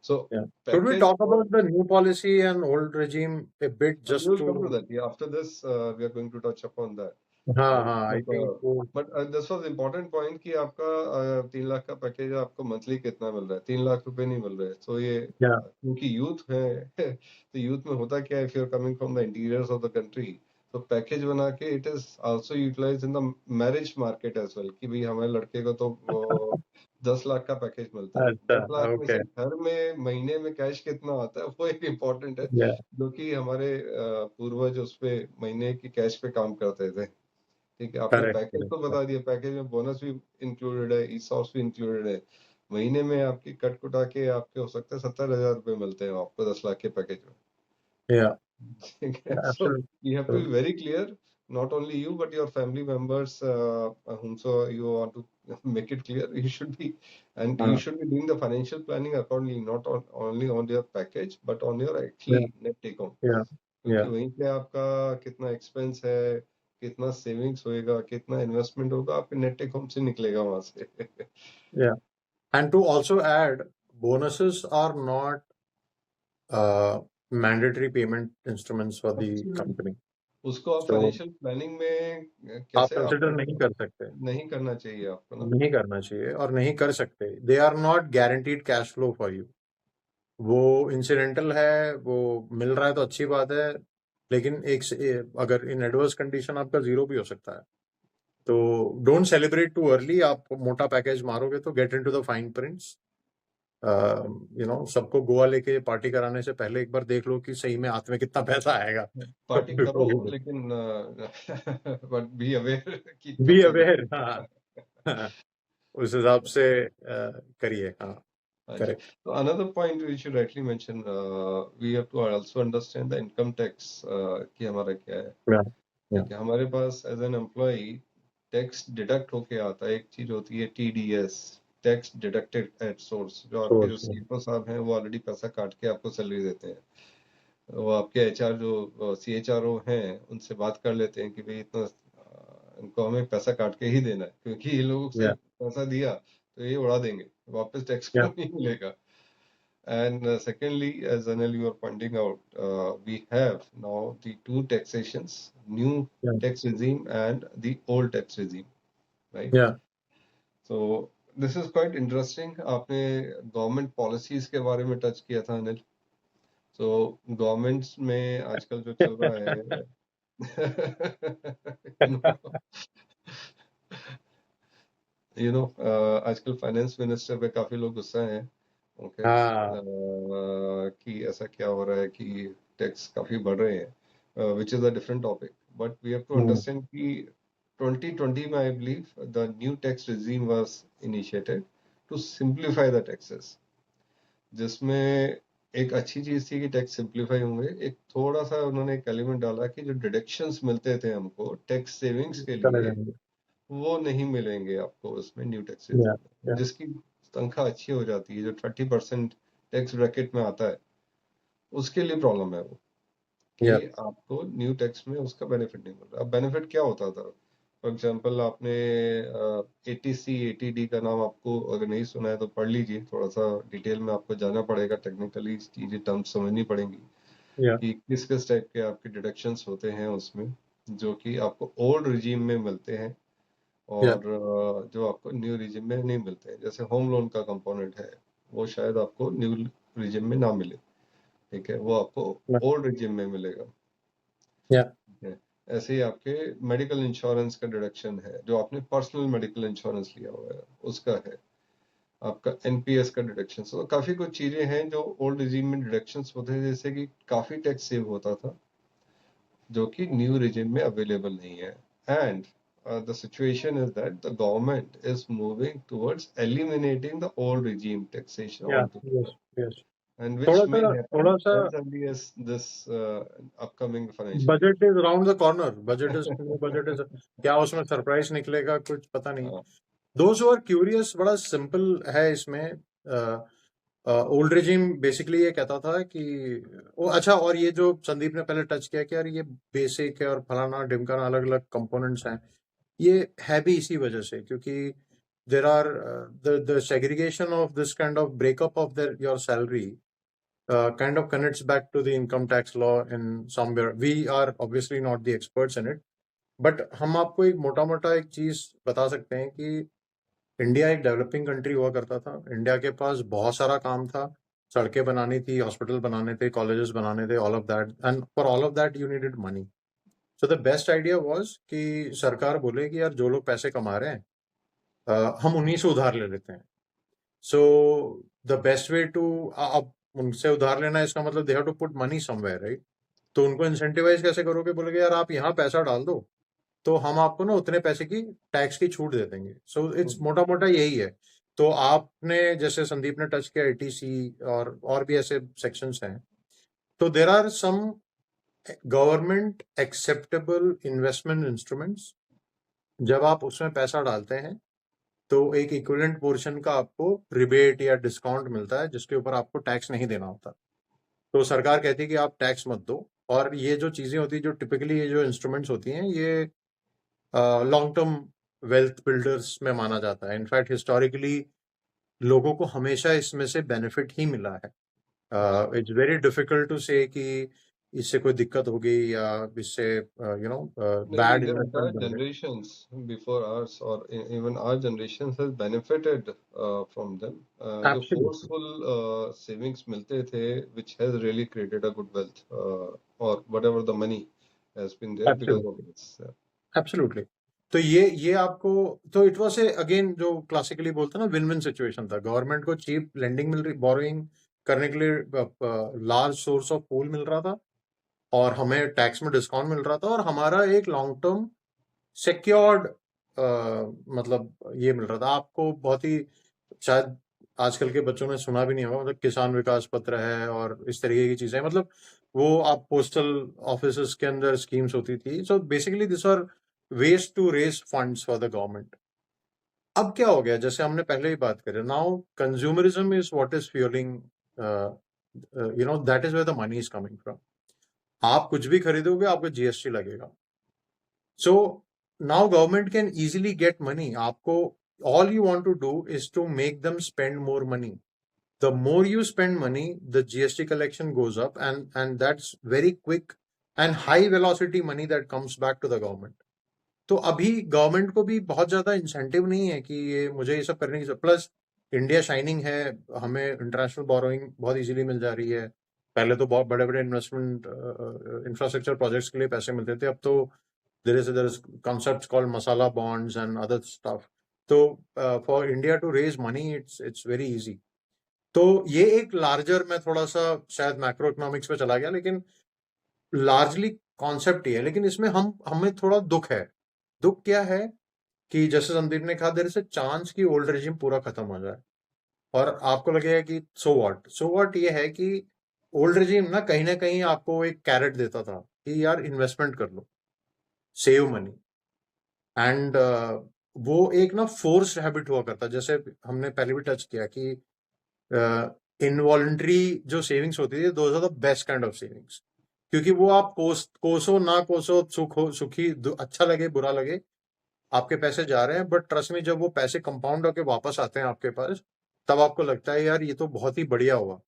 so Yeah. Should we package talk about the new policy and old regime a bit we just will to? come to that. Yeah, after this we are going to touch upon that. हाँ Right? हाँ, I think वो But this was important point कि आपका 3 लाख का पैकेज है, आपको मंथली कितना मिल रहा है? 3 लाख रुपए नहीं मिल रहे. So ये yeah क्योंकि यूथ है तो यूथ में होता क्या है, if you're coming from the interiors of the country, तो पैकेज बना के it is also utilized in the marriage market as well कि भाई हमारे लड़के को तो वो 10 लाख का पैकेज मिलता है. अच्छा 10 लाख में okay से घर में महीने में कैश कितना आता है वो एक इम्पोर्टेंट है, yeah जो कि हमारे पूर्वज उस पे महीने की कैश पे काम करते थे. ठीक है, आपने correct पैकेज correct तो बता दिया, पैकेज में बोनस भी इंक्लूडेड है, ईसॉप्स भी इंक्लूडेड है. महीने में आपकी कट कुटा के आपके हो सकते हैं 70,000 रुपए मिलते हैं आपको 10 लाख के पैकेज में. yeah ठीक है, so absolutely you have to be very clear, not only you but your family members, whomso you want to make it clear, you should be, and you हाँ should be doing the financial planning accordingly, not only on your package but on your yeah actually net take home. yeah क्योंकि yeah वहीं पे आपका कितना एक्सपेंस है, कितना सेविंग्स होएगा, कितना इन्वेस्टमेंट होगा, आपके नेट टेक होम से निकलेगा वहां से. yeah and to also add bonuses are not mandatory payment instruments for the company. उसको आप So फाइनेंशियल प्लानिंग में आप कैसे कंसिडर आपको नहीं कर सकते, नहीं करना चाहिए आपको ना. नहीं करना चाहिए और नहीं कर सकते. They are not guaranteed cash flow for you. वो इंसिडेंटल है, वो मिल रहा है तो अच्छी बात है, लेकिन अगर इन एडवर्स कंडीशन आपका जीरो भी हो सकता है. तो डोंट सेलिब्रेट टू अर्ली. आप मोटा पैकेज मारोगे तो get into the fine prints. सबको गोवा लेके पार्टी कराने से पहले एक बार देख लो कि सही में हाथ में कितना पैसा आएगा. पार्टी करो लेकिन बट बी अवेयर कि कब बी से अवेयर. हाँ उस हिसाब से करिए. हाँ correct. So another point which you rightly mentioned, we have to also understand the income tax कि हमारा क्या है. ठीक है, हमारे पास as an employee tax deduct होके आता है. एक चीज होती है TDS, tax deducted at source, जो आपके जो CFO साहब हैं वो ऑलरेडी पैसा काट के आपको सैलरी देते हैं. वो आपके HR जो CHRO हैं उनसे बात कर लेते हैं कि भाई इतना इनको हमें पैसा काट के ही देना है, क्योंकि ये लोगों से पैसा दिया तो ये उड़ा देंगे, वापस टैक्स को नहीं मिलेगा. And secondly, as Anil, you are pointing out, we have now the two taxations, new tax regime and the old tax regime, right? Yeah. So this is quite interesting. आपने गवर्नमेंट पॉलिसीज के बारे में टच किया था अनिल. So गवर्नमेंट्स में आजकल जो चल रहा है आजकल फाइनेंस मिनिस्टर पे काफी लोग गुस्सा हैं. ओके, कि ऐसा क्या हो रहा है कि टैक्स काफी बढ़ रहे हैं, which is a different topic. But we have to understand कि 2020 में I believe the new tax regime was initiated to simplify the taxes, जिसमें एक अच्छी चीज थी कि टैक्स सिंप्लीफाई होंगे. एक थोड़ा सा उन्होंने एक एलिमेंट डाला कि जो डिडक्शंस मिलते थे हमको टैक्स सेविंग्स के लिए वो नहीं मिलेंगे आपको उसमें न्यू टैक्स regime में, जिसकी तनख्वाह अच्छी हो जाती है, जो 30% टैक्स ब्रैकेट में आता है उसके लिए प्रॉब्लम है वो कि आपको न्यू टैक्स में उसका बेनिफिट नहीं मिल रहा. अब बेनिफिट क्या होता था? फॉर एग्जांपल आपने ATC ATD का नाम आपको अगर नहीं सुना है तो पढ़ लीजिए, थोड़ा सा डिटेल में आपको जाना पड़ेगा, टेक्निकली चीजें टर्म्स समझनी पड़ेंगी कि किस किस टाइप के आपके डिडक्शंस होते हैं उसमें, जो कि आपको ओल्ड रिजीम में मिलते हैं और जो आपको न्यू रिजिम में नहीं मिलते हैं. जैसे होम लोन का कंपोनेंट है वो शायद आपको न्यू रिजिम में ना मिले. ठीक है, वो आपको ओल्ड रिजिम में मिलेगा. ऐसे ही आपके मेडिकल इंश्योरेंस का डिडक्शन है, जो आपने पर्सनल मेडिकल इंश्योरेंस लिया हुआ है उसका है. आपका NPS का डिडक्शन. तो काफी कुछ चीजें हैं जो ओल्ड रिजिम में डिडक्शंस होते हैं, जैसे कि काफी टैक्स सेव होता था. जो कि न्यू रिजिम में अवेलेबल नहीं है. And the situation is that the government is moving towards eliminating the old regime taxation या altogether, यस यस and थोड़ा which may सा happen थोड़ा सा as early as this upcoming financial year. Budget is round the corner, budget is क्या उसमें सरप्राइज निकलेगा कुछ पता नहीं. Uh, those who are curious, बड़ा सिंपल है इसमें. ओल्ड रेजिम बेसिकली ये कहता था कि वो अच्छा, और ये जो संदीप ने पहले टच किया कि यार ये बेसिक है और फलाना ढिमकाना अलग अलग कंपोनेंट्स हैं, ये है भी इसी वजह से, क्योंकि there are the segregation of this kind of breakup of their your salary kind of connects back to the income tax law in somewhere. We are obviously not the experts in it, but हम आपको एक मोटा मोटा एक चीज बता सकते हैं कि इंडिया एक डेवलपिंग कंट्री हुआ करता था. इंडिया के पास बहुत सारा काम था, सड़कें बनानी थी, हॉस्पिटल बनाने थे, कॉलेजेस बनाने थे, all of that, and for all of that you needed money. So the best idea was कि सरकार बोले कि यार जो लोग पैसे कमा रहे हैं हम उन्हीं से उधार ले लेते हैं. So the best way to, अब उनसे उधार लेना है, इसका मतलब they have to put money somewhere, right? तो उनको इंसेंटिवाइज कैसे करोगे? बोलोगे यार आप यहाँ पैसा डाल दो तो हम आपको ना उतने पैसे की टैक्स की छूट दे देंगे. सो इट्स मोटा मोटा यही है. तो आपने जैसे संदीप ने टच किया एटीसी और भी ऐसे सेक्शंस हैं, तो there are some government acceptable investment instruments. जब आप उसमें पैसा डालते हैं तो एक इक्विवेलेंट पोर्शन का आपको रिबेट या डिस्काउंट मिलता है जिसके ऊपर आपको टैक्स नहीं देना होता. तो सरकार कहती है कि आप टैक्स मत दो. और ये जो चीजें होती है, जो टिपिकली ये जो इंस्ट्रूमेंट्स होती हैं, ये लॉन्ग टर्म वेल्थ बिल्डर्स में माना जाता है. इनफैक्ट हिस्टोरिकली लोगों को हमेशा इसमें से बेनिफिट ही मिला है. इट्स वेरी डिफिकल्ट टू से कि इससे कोई दिक्कत होगी या इससे maybe bad the investment entire बन गए. generations before ours, or even our generations, has benefited from them. जो एब्सोल्युटली, forceful savings मिलते थे, which has really created a good wealth, or whatever the money has been there because of absolutely, this. Absolutely. तो ये आपको, तो इट वाज ए अगेन जो क्लासिकली बोलते हैं ना, विन विन सिचुएशन था. गवर्नमेंट को चीप लेंडिंग मिल रही, बोरोइंग करने के लिए लार्ज सोर्स ऑफ पूल मिल रहा था, और हमें टैक्स में डिस्काउंट मिल रहा था, और हमारा एक लॉन्ग टर्म सिक्योर्ड मतलब ये मिल रहा था. आपको बहुत ही, शायद आजकल के बच्चों ने सुना भी नहीं होगा, मतलब किसान विकास पत्र है और इस तरीके की चीजें, मतलब वो आप पोस्टल ऑफिस के अंदर स्कीम्स होती थी. So basically this are ways to raise funds for the government. अब क्या हो गया, जैसे हमने पहले ही बात करी, now consumerism is what is fuelling, that is where the money is coming from. आप कुछ भी खरीदोगे आपको जीएसटी लगेगा. So now government can easily get money. आपको all you want to do is to make them spend more money. The more you spend money, the GST collection goes up, and that's very quick and high velocity money that comes back to the government. तो अभी गवर्नमेंट को भी बहुत ज्यादा इंसेंटिव नहीं है कि ये मुझे ये सब करने की. प्लस इंडिया शाइनिंग है, हमें इंटरनेशनल बोरोइंग बहुत इजीली मिल जा रही है. पहले तो बहुत बड़े बड़े इन्वेस्टमेंट इंफ्रास्ट्रक्चर प्रोजेक्ट्स के लिए पैसे मिलते थे, अब तो there is concepts called masala bonds and other stuff. तो for India to raise money it's very easy. तो ये एक लार्जर, मैं थोड़ा सा शायद मैक्रो इकोनॉमिक्स पे चला गया, लेकिन लार्जली कॉन्सेप्ट ही है. लेकिन इसमें हमें थोड़ा दुख है. दुख क्या है कि जैसे संदीप ने कहा, देयर इज अ चांस कि ओल्ड रेजिम पूरा खत्म हो जाए. और आपको लगेगा कि सो व्हाट ये है कि ओल्ड रेजिम ना कहीं आपको एक कैरेट देता था कि यार इन्वेस्टमेंट कर लो, सेव मनी. एंड वो एक ना फोर्स हैबिट हुआ करता. जैसे हमने पहले भी टच किया कि इनवॉलंटरी जो सेविंग्स होती थी, those are the best kind of savings. क्योंकि वो आप कोसो ना कोसो, सुखी अच्छा लगे बुरा लगे, आपके पैसे जा रहे हैं. बट ट्रस्ट में, जब वो पैसे कंपाउंड होकर वापस आते हैं आपके पास, तब आपको लगता है यार ये तो बहुत ही बढ़िया हुआ.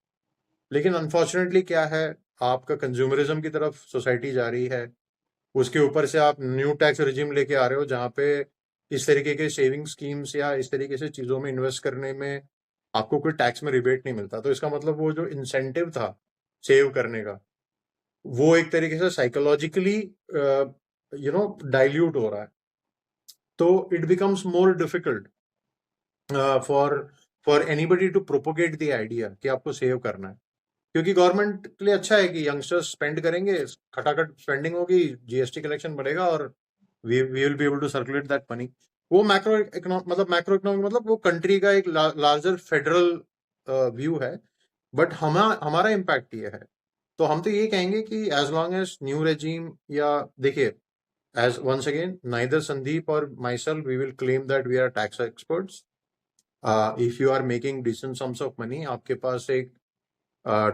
लेकिन अनफॉर्चुनेटली क्या है, आपका कंज्यूमरिज्म की तरफ सोसाइटी जा रही है. उसके ऊपर से आप न्यू टैक्स रिजिम लेके आ रहे हो जहाँ पे इस तरीके के सेविंग स्कीम्स या इस तरीके से चीजों में इन्वेस्ट करने में आपको कोई टैक्स में रिबेट नहीं मिलता. तो इसका मतलब वो जो इंसेंटिव था सेव करने का, वो एक तरीके से साइकोलॉजिकली डाइल्यूट हो रहा है. तो it becomes more difficult for anybody to propagate the idea कि आपको सेव करना है. क्योंकि गवर्नमेंट के लिए अच्छा है कि यंगस्टर्स स्पेंड करेंगे, खटाखट स्पेंडिंग होगी, जीएसटी कलेक्शन बढ़ेगा और we will be able to circulate that money. वो मैक्रो इकोनॉमिक मतलब वो कंट्री का एक लार्जर फेडरल व्यू है, बट हमारा इम्पैक्ट ये है। तो हम तो ये कहेंगे कि as long as new regime, या देखिए, as once again, neither Sandeep or myself, we will claim that we are tax experts. If you are making decent sums of money, आपके पास एक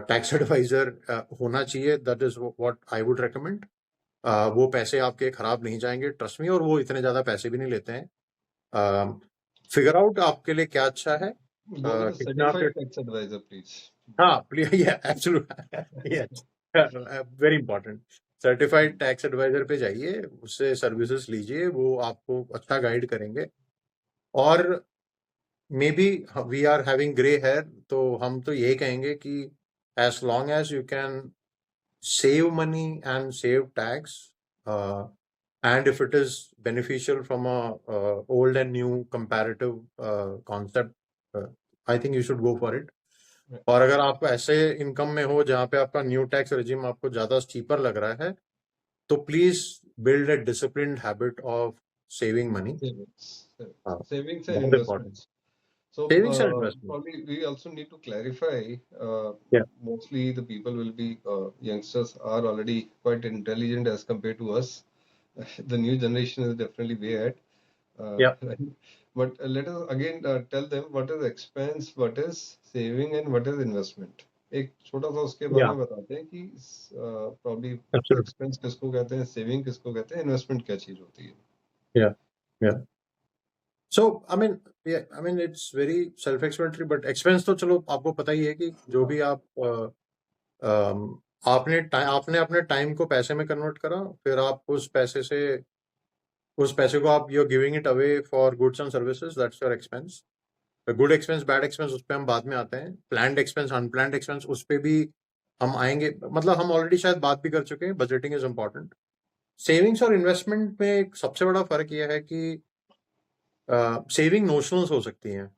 टैक्स एडवाइजर होना चाहिए, that is what I would recommend. वो पैसे आपके खराब नहीं जाएंगे, ट्रस्ट मी, और वो इतने ज्यादा पैसे भी नहीं लेते हैं। फिगर आउट आपके लिए क्या अच्छा है, Go with a कितना आपके, certified tax advisor, please. हाँ please, absolute, very important. Certified tax advisor पे जाइए, उससे सर्विसेज लीजिए, वो आपको अच्छा गाइड करेंगे। और maybe we are having grey hair, तो हम तो यही कहेंगे कि as long as you can save money and save tax, and if it is beneficial from a old and new comparative concept, I think you should go for it. Right. और अगर आप ऐसे इनकम में हो जहाँ पे आपका न्यू टैक्स रेजिम आपको ज्यादा चीपर लग रहा है, तो please build a disciplined habit of saving money. Savings and बहुत important, investments. So savings and investment. probably we also need to clarify. Yeah. Mostly the people will be youngsters are already quite intelligent as compared to us. The new generation is definitely way ahead. Yeah. Right? But let us again tell them what is expense, what is saving, and what is investment. एक छोटा सा उसके बारे Yeah. में बताते हैं कि probably Absolutely. expense किसको कहते हैं, saving किसको कहते हैं, investment क्या चीज होती है. Yeah. Yeah. So, I mean, yeah, I mean, it's very self-explanatory, but expense तो चलो आपको पता ही है कि जो भी आप आपने अपने टाइम को पैसे में कन्वर्ट करा, फिर आप उस पैसे को आप you giving it away for goods and services, that's your expense. Good expense, bad expense, उस पर हम बाद में आते हैं। प्लान्ड एक्सपेंस, अनप्लान्ड एक्सपेंस, उस पर भी हम आएंगे। मतलब हम ऑलरेडी शायद बात भी कर चुके हैं, बजटिंग इज इम्पोर्टेंट। सेविंग्स और इन्वेस्टमेंट में एक सबसे बड़ा फर्क यह है कि सेविंग नोशनल्स हो सकती हैं,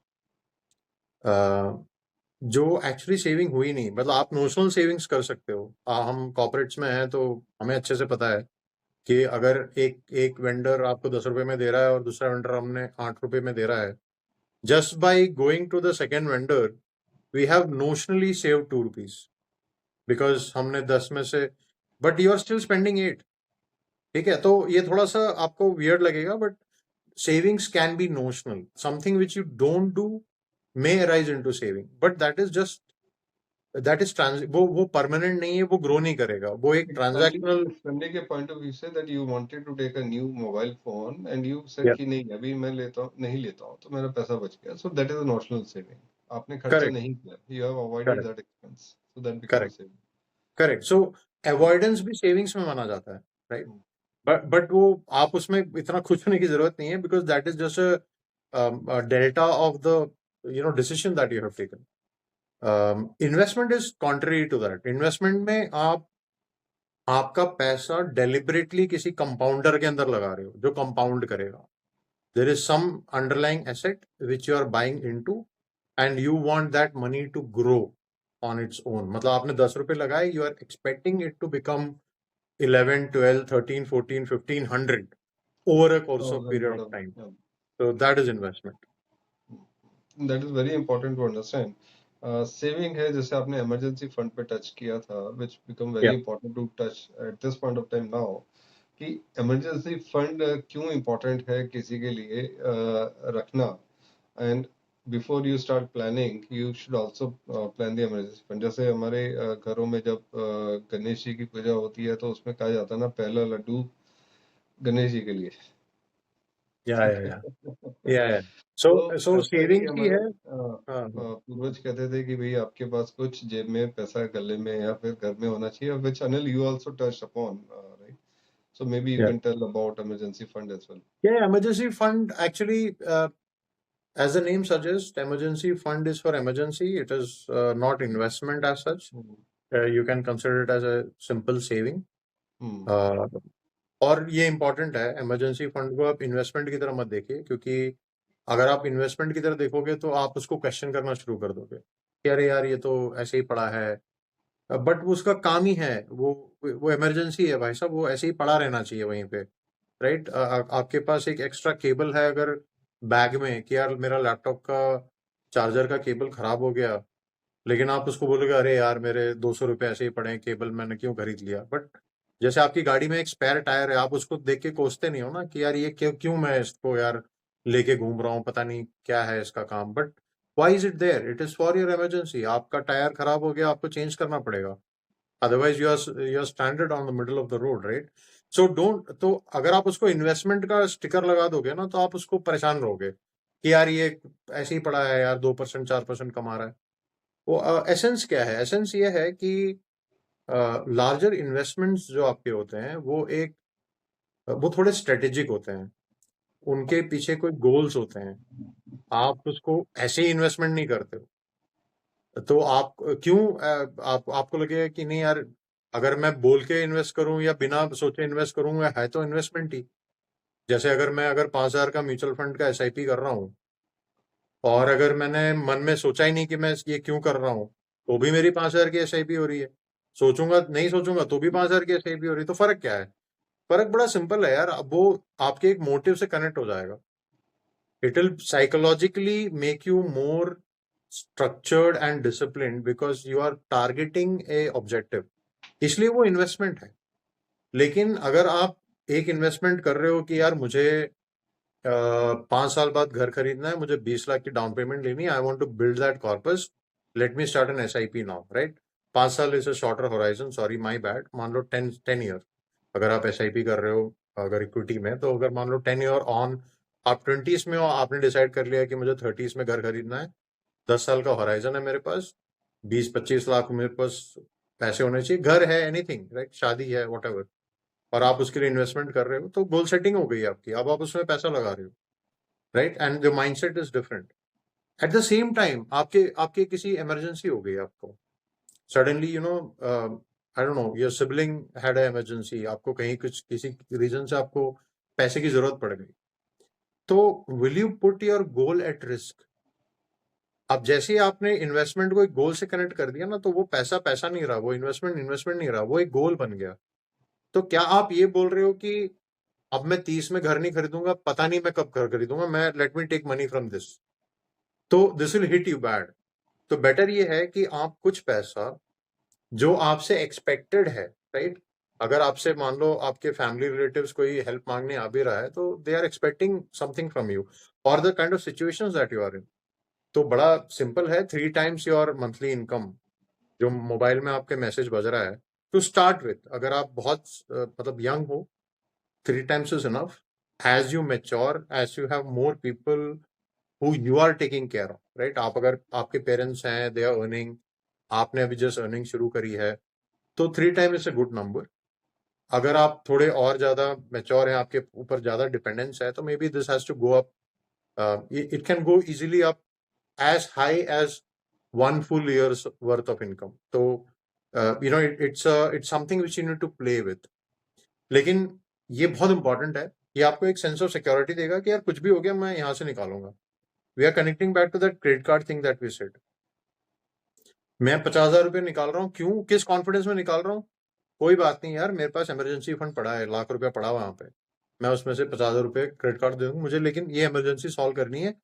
जो एक्चुअली सेविंग हुई नहीं। मतलब आप नोशनल सेविंग्स कर सकते हो। हम कॉर्पोरेट्स में हैं तो हमें अच्छे से पता है कि अगर एक वेंडर आपको 10 रुपए में दे रहा है और दूसरा वेंडर हमने 8 रुपए में दे रहा है, just by going to the second vendor we have notionally save 2 rupees, because हमने 10 में से, but you are still spending 8। ठीक है, तो ये थोड़ा सा आपको वियर्ड लगेगा, but savings can be notional. Something which you don't do may arise into saving, but that is वो परमानेंट नहीं है, वो ग्रो नहीं करेगा, वो एक ट्रांजैक्शनल। Sunday के point of view से that you wanted to take a new mobile phone and you said कि नहीं अभी मैं नहीं लेता हूँ, तो मेरा पैसा बच गया. So that is a notional saving. आपने खर्चा Correct. नहीं किया. You have avoided Correct. that expense. So that becomes a saving. Correct. So avoidance भी सेविंग्स में माना जाता है, राइट? बट वो आप उसमें इतना खुश होने की जरूरत नहीं है, because that is just a delta of the decision that you have taken. Investment is contrary to that. Investment में आपका पैसा डेलिबरेटली किसी कंपाउंडर के अंदर लगा रहे हो, जो कंपाउंड करेगा। There is some underlying asset which you are buying into and you want that money to grow on its own. मतलब आपने 10 रुपए लगाए, you are expecting it to become 11, 12, 13, 14, 1500 over a course of period of time. So that is investment. That is very important to understand. Saving है, जैसे आपने emergency fund पे touch किया था, which become very important to touch at this point of time now, कि emergency fund क्यों important है किसी के लिए रखना, and before you start planning, you should also plan the emergency fund. जैसे हमारे घरों में जब गणेश जी की पूजा होती है, तो उसमें कहा जाता है ना, पहला लड्डू गणेश जी के लिए. Yeah. So saving की है, पूर्वज कहते थे कि भाई आपके पास कुछ जेब में पैसा, गले में या फिर घर में होना चाहिए, which Anil you also touched upon, right? So maybe you can tell about emergency fund as well. Yeah, emergency fund actually, as the name suggests, emergency fund is for emergency. It is not investment as such. You can consider it as a simple saving. और ये इम्पोर्टेंट है, इमरजेंसी फंड को आप इन्वेस्टमेंट की तरह मत देखिए, क्योंकि अगर आप इन्वेस्टमेंट की तरह देखोगे तो आप उसको क्वेश्चन करना शुरू कर दोगे कि अरे यार ये तो ऐसे ही पड़ा है, बट उसका काम ही है, वो इमरजेंसी है भाई साहब, वो ऐसे ही पड़ा रहना चाहिए वहीं पे, राइट? आपके पास एक एक्स्ट्रा केबल है अगर बैग में कि यार मेरा लैपटॉप का चार्जर का केबल खराब हो गया, लेकिन आप उसको बोलोगे अरे यार मेरे 200 रुपये ऐसे ही पड़े हैं, केबल मैंने क्यों खरीद लिया। बट जैसे आपकी गाड़ी में एक स्पेयर टायर है, आप उसको देख के कोसते नहीं हो ना कि यार ये क्यों क्यों मैं इसको यार लेके घूम रहा हूँ, पता नहीं क्या है इसका काम। But why is it there? It is for your emergency. आपका टायर खराब हो गया, आपको चेंज करना पड़ेगा, otherwise you are stranded on the middle of the road, right? So don't, तो अगर आप उसको इन्वेस्टमेंट का स्टिकर लगा दोगे ना, तो आप उसको परेशान रहोगे कि यार ये ऐसे ही पड़ा है यार, 2% 4% कमा रहा है। वो एसेंस क्या है? एसेंस ये है कि लार्जर इन्वेस्टमेंट्स जो आपके होते हैं वो थोड़े स्ट्रेटेजिक होते हैं, उनके पीछे कोई गोल्स होते हैं। आप उसको ऐसे ही इन्वेस्टमेंट नहीं करते हो। तो आप क्यों आपको लगेगा कि नहीं यार, अगर मैं बोल के इन्वेस्ट करूं या बिना सोचे इन्वेस्ट करूं, है तो इन्वेस्टमेंट ही। जैसे अगर 5,000 का म्यूचुअल फंड का एसआईपी कर रहा हूं, और अगर मैंने मन में सोचा ही नहीं कि मैं ये क्यों कर रहा हूँ, तो भी मेरी 5,000 की एसआईपी हो रही है। सोचूंगा नहीं सोचूंगा तो भी 5,000 की एसआईपी हो रही है। तो फर्क क्या है? फर्क बड़ा सिंपल है यार, अब वो आपके एक मोटिव से कनेक्ट हो जाएगा। It will psychologically make you more structured and discipline because you are targeting a objective, इसलिए वो इन्वेस्टमेंट है। लेकिन अगर आप एक इन्वेस्टमेंट कर रहे हो कि यार मुझे 5 साल बाद घर खरीदना है, मुझे 20 लाख की डाउन पेमेंट लेनी है, I want to build that corpus, let me start an SIP now, right? 5 साल is a shorter horizon, sorry my bad. मान लो 10 ईयर अगर आप SIP कर रहे हो, अगर इक्विटी में, तो अगर मान लो 10 ईयर ऑन, आप 20s में हो, आपने डिसाइड कर लिया कि मुझे 30s में घर खरीदना है, 10 साल का होराइजन है मेरे पास, 20-25 लाख मेरे पास पैसे होने चाहिए, घर है, एनीथिंग, राइट, शादी है, वट एवर, और आप उसके लिए इन्वेस्टमेंट कर रहे हो, तो गोल सेटिंग हो गई आपकी, अब आप उसमें पैसा लगा रहे हो, right? And the mindset is different. At the same time आपके आपके किसी इमरजेंसी हो गई, आपको suddenly I don't no, your sibling had a emergency, आपको कहीं कुछ किसी रीजन से आपको पैसे की जरूरत पड़ गई, तो will you put your goal at risk? अब जैसे ही आपने इन्वेस्टमेंट को एक गोल से कनेक्ट कर दिया ना, तो वो पैसा पैसा नहीं रहा, वो इन्वेस्टमेंट इन्वेस्टमेंट नहीं रहा, वो एक गोल बन गया। तो क्या आप ये बोल रहे हो कि अब मैं 30 में घर नहीं खरीदूंगा, पता नहीं मैं कब घर खरीदूंगा, मैं let me take money from this, तो this will hit you bad. तो बेटर ये है कि आप कुछ पैसा जो आपसे एक्सपेक्टेड है, राइट? अगर आपसे मान लो आपके फैमिली रिलेटिव्स कोई हेल्प मांगने आ भी रहा है, तो they are expecting something from you और the kind of situations that you are in. तो बड़ा सिंपल है, 3 times योर मंथली इनकम जो मोबाइल में आपके मैसेज बज रहा है, टू स्टार्ट विथ। अगर आप बहुत मतलब यंग हो, 3 times is enough. As you mature, as you have more people who you are taking care of, right? आप अगर आपके पेरेंट्स हैं, they are earning, आपने अभी जस्ट अर्निंग शुरू करी है, तो 3 times is a good number. अगर आप थोड़े और ज्यादा मेच्योर हैं, आपके ऊपर ज्यादा डिपेंडेंस है, तो maybe this has to go up, it can go easily up as high as 1 full year's worth of income. तो it's something which you need to play with. लेकिन ये बहुत इंपॉर्टेंट है, ये आपको एक सेंस ऑफ सिक्योरिटी देगा कि यार कुछ भी हो गया मैं यहाँ से निकालूंगा। We are connecting back to that credit card thing that we said. मैं 50,000 रुपये निकाल रहा हूँ, क्यों, किस कॉन्फिडेंस में निकाल रहा हूँ? कोई बात नहीं यार, मेरे पास इमरजेंसी फंड पड़ा है, लाख रुपया पड़ा वहां पे, मैं उसमें से 50,000 रुपये क्रेडिट कार्ड दे दूंगा मुझे, लेकिन ये इमरजेंसी सॉल्व करनी है।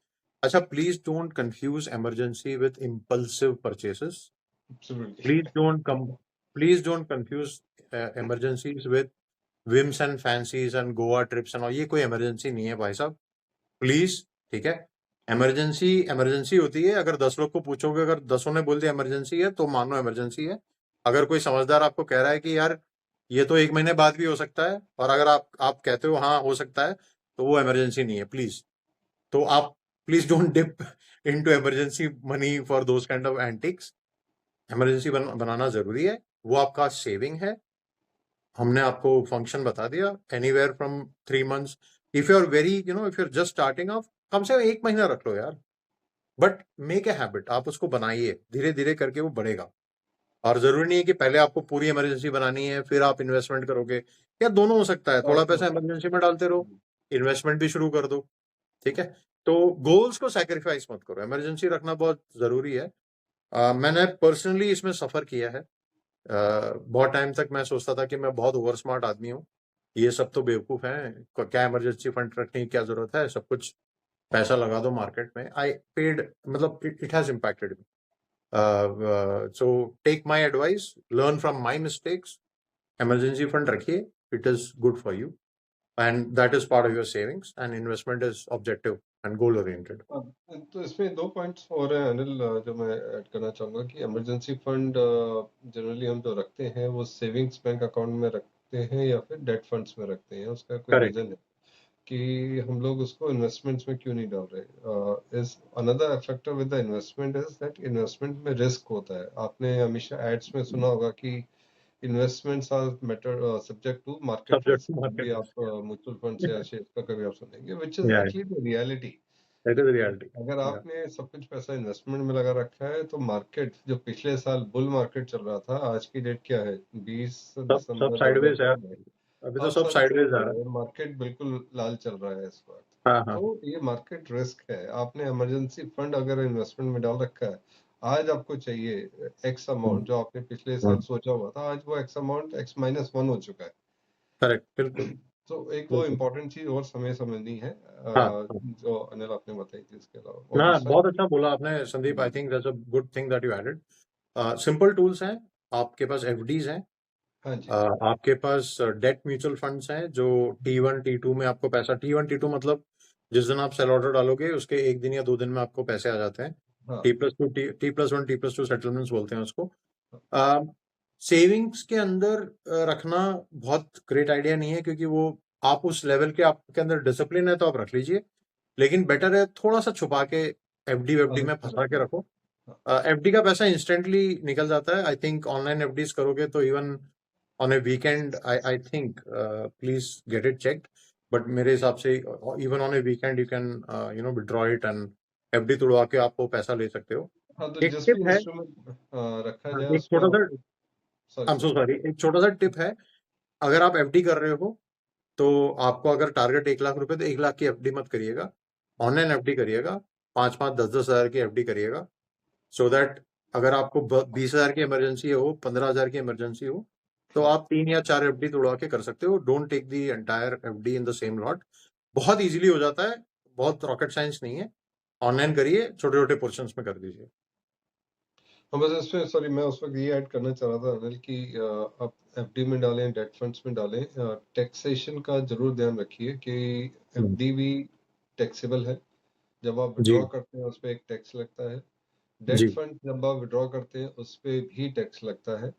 अच्छा, please don't confuse emergency with impulsive purchases. Absolutely. Please don't confuse emergencies with whims and fancies and Goa trips and, ये कोई इमरजेंसी नहीं है भाई साहब, प्लीज, ठीक है? इमरजेंसी इमरजेंसी होती है, अगर 10 लोग को पूछोगे, अगर 10 ने बोल दिया इमरजेंसी है, तो मान लो इमरजेंसी है। अगर कोई समझदार आपको कह रहा है कि यार ये तो 1 महीने बाद भी हो सकता है, और अगर आप कहते हो हाँ हो सकता है, तो वो इमरजेंसी नहीं है, प्लीज। तो आप please don't dip into emergency money for those kind of antics. Emergency बनाना जरूरी है, वो आपका सेविंग है। हमने आपको फंक्शन बता दिया, anywhere from 3 months। If you are very if you are just starting off, कम से कम 1 महीना रख लो यार, बट मेक ए हैबिट, आप उसको बनाइए, धीरे धीरे करके वो बढ़ेगा। और जरूरी नहीं है कि पहले आपको पूरी इमरजेंसी बनानी है फिर आप इन्वेस्टमेंट करोगे, या दोनों हो सकता है, थोड़ा पैसा इमरजेंसी में डालते रहो, इन्वेस्टमेंट भी शुरू कर दो, ठीक है? तो गोल्स को सैक्रिफाइस मत करो, इमरजेंसी रखना बहुत जरूरी है। मैंने पर्सनली इसमें सफर किया है, बहुत टाइम तक मैं सोचता था कि मैं बहुत ओवर स्मार्ट आदमी हूँ, ये सब तो बेवकूफ हैं, क्या इमरजेंसी फंड रखने की क्या जरूरत है, सब कुछ पैसा लगा दो मार्केट में. आई पेड, मतलब it has impacted me. So take my advice, learn from my mistakes, emergency fund रखिए, it is good for you, and that is part of your savings, and investment is objective and goal oriented. तो इसमें 2 पॉइंट्स और हैं अनिल, जो मैं ऐड करना चाहूंगा कि इमरजेंसी फंड जनरली हम जो रखते हैं वो सेविंग्स बैंक अकाउंट में रखते हैं या फिर डेट फंड्स में रखते हैं. उसका कोई करेक्ट. रीजन है कि हम लोग उसको इन्वेस्टमेंट्स में क्यों नहीं डाल रहे. Is another factor with the investment is that investment में रिस्क होता है. आपने हमेशा एड्स में सुना होगा कि investments are matter subject to market subject risk. To कभी मार्केट आप रिस्क. म्यूचुअल फंड या शेयर का कभी आप सुनेंगे, which is yeah actually the reality. That is reality. अगर आपने सब कुछ पैसा इन्वेस्टमेंट में लगा रखा है तो मार्केट जो पिछले साल बुल मार्केट चल रहा था, आज की डेट क्या है, 20 सब दिसंबर साइडवेज है, 2023 में, अभी तो अब सब सब साइडवेज जा साइडवेज रहा है. है, मार्केट बिल्कुल लाल चल रहा है इस वक्त. हाँ हाँ. तो ये मार्केट रिस्क है. आपने इमरजेंसी फंड अगर इन्वेस्टमेंट में डाल रखा है, आज आपको चाहिए एक्स अमाउंट जो आपने पिछले साल सोचा हुआ था, आज वो एक्स अमाउंट x-1 हो चुका है. करेक्ट. बिल्कुल. तो एक वो बिल्कुल. इम्पोर्टेंट चीज और समय समझनी है, हाँ हाँ. जो अनिल आपने बताई थी. इसके अलावा और ना, दूसरा बहुत अच्छा बोला आपने Sandeep. I think that's a good thing that you added. Simple tools हैं. आपके पास एफडीज हैं. हाँ जी. आपके पास डेट म्यूचुअल फंड्स हैं जो T1 T2 में आपको पैसा, T1 T2 मतलब जिस दिन आप सेल ऑर्डर डालोगे उसके 1 दिन या 2 दिन में आपको पैसे आ जाते हैं. हाँ T+2 T+1 T+2 सेटलमेंट्स बोलते हैं उसको. सेविंग्स के अंदर रखना बहुत ग्रेट आइडिया नहीं है, क्योंकि वो आप उस लेवल के, आपके अंदर डिसिप्लिन है तो आप रख लीजिए, लेकिन बेटर है थोड़ा सा छुपा के एफडी वेफडी अलग में से फंसा के रखना. रखो. हाँ एफडी का पैसा इंस्टेंटली निकल जाता है. आई थिंक ऑनलाइन एफडीज करोगे तो even on a weekend, I think, please get it checked, but मेरे हिसाब से even on a weekend you can withdraw it and FD तोड़वा के आप वो पैसा ले सकते हो. हाँ. तो एक जिस भी टिप है, इंस्ट्रूमेंट रखा हाँ, जाए एक उसमें छोटा सा, आपको. Sorry I am so sorry. Sorry, एक छोटा सा टिप है. अगर आप एफडी कर रहे हो तो आपको अगर टारगेट 1 लाख रुपए, तो 1 लाख की एफडी मत करिएगा, ऑनलाइन एफडी करिएगा. 5-5, 10-10 हजार की एफडी करिएगा, सो दैट अगर आपको 20 हजार की इमरजेंसी हो, 15 हजार की इमरजेंसी हो, तो हाँ. आप 3 या 4 एफडी तोड़वा के कर सकते हो. Don't take the entire FD in the same lot. बहुत इजीली हो जाता है, बहुत रॉकेट साइंस नहीं है. ऑनलाइन करिए, छोटे छोटे पोर्शंस में कर दीजिए. हम बस इसमें, सॉरी, मैं उस वक्त ये ऐड करना चाह रहा था अनिल कि आप एफडी में डालें, डेट फंड्स में डालें, टैक्सेशन का जरूर ध्यान रखिए कि एफडी भी टैक्सेबल है. जब आप जी विड्रॉ करते हैं उस पर एक टैक्स लगता है. डेट जी फंड जब आप विड्रॉ करते हैं उस पर भी टैक्स लगता है.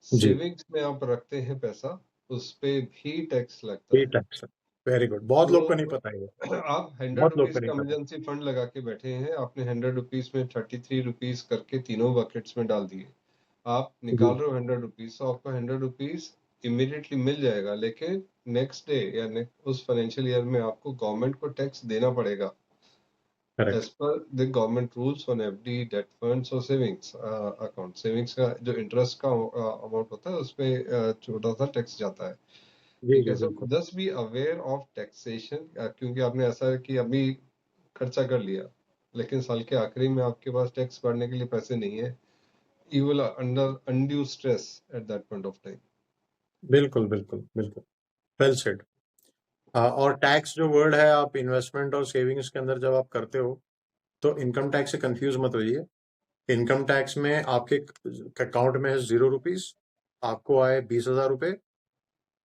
जी. सेविंग्स में आप रखते हैं पैसा, उस पे भी टैक्स लगता ये है. Tax, very good. बहुत लोग को नहीं तो पता है ये. आप 100 बहुत लोग को रुपीज नहीं का पता. इमरजेंसी फंड लगा के बैठे हैं, आपने 100 रुपीज में 33 रुपीज करके तीनों बकेट्स में डाल दिए. आप जी. निकाल रहे हो 100 रुपीज, तो आपको 100 रुपीज इमीडिएटली मिल जाएगा, लेकिन नेक्स्ट डे या उस फाइनेंशियल ईयर में आपको गवर्नमेंट को टैक्स देना पड़ेगा correct. As per the government rules on FD, debt funds और सेविंग्स अकाउंट. सेविंग्स का जो इंटरेस्ट का अमाउंट होता है उस पर छोटा सा टैक्स जाता है. जी ठीक जी है. सो बिल्कुल. Just be aware of taxation, क्योंकि आपने ऐसा है कि अभी खर्चा कर लिया, लेकिन साल के आखिरी में आपके पास टैक्स भरने के लिए पैसे नहीं है. You will under undue stress at that point of time. बिल्कुल बिल्कुल बिल्कुल. Well said. और टैक्स जो वर्ड है, आप इन्वेस्टमेंट और सेविंग्स के अंदर जब आप करते हो तो इनकम टैक्स से कंफ्यूज मत होइए. इनकम टैक्स में आपके अकाउंट में है 0 रुपीज, आपको आए 20,000 रुपए,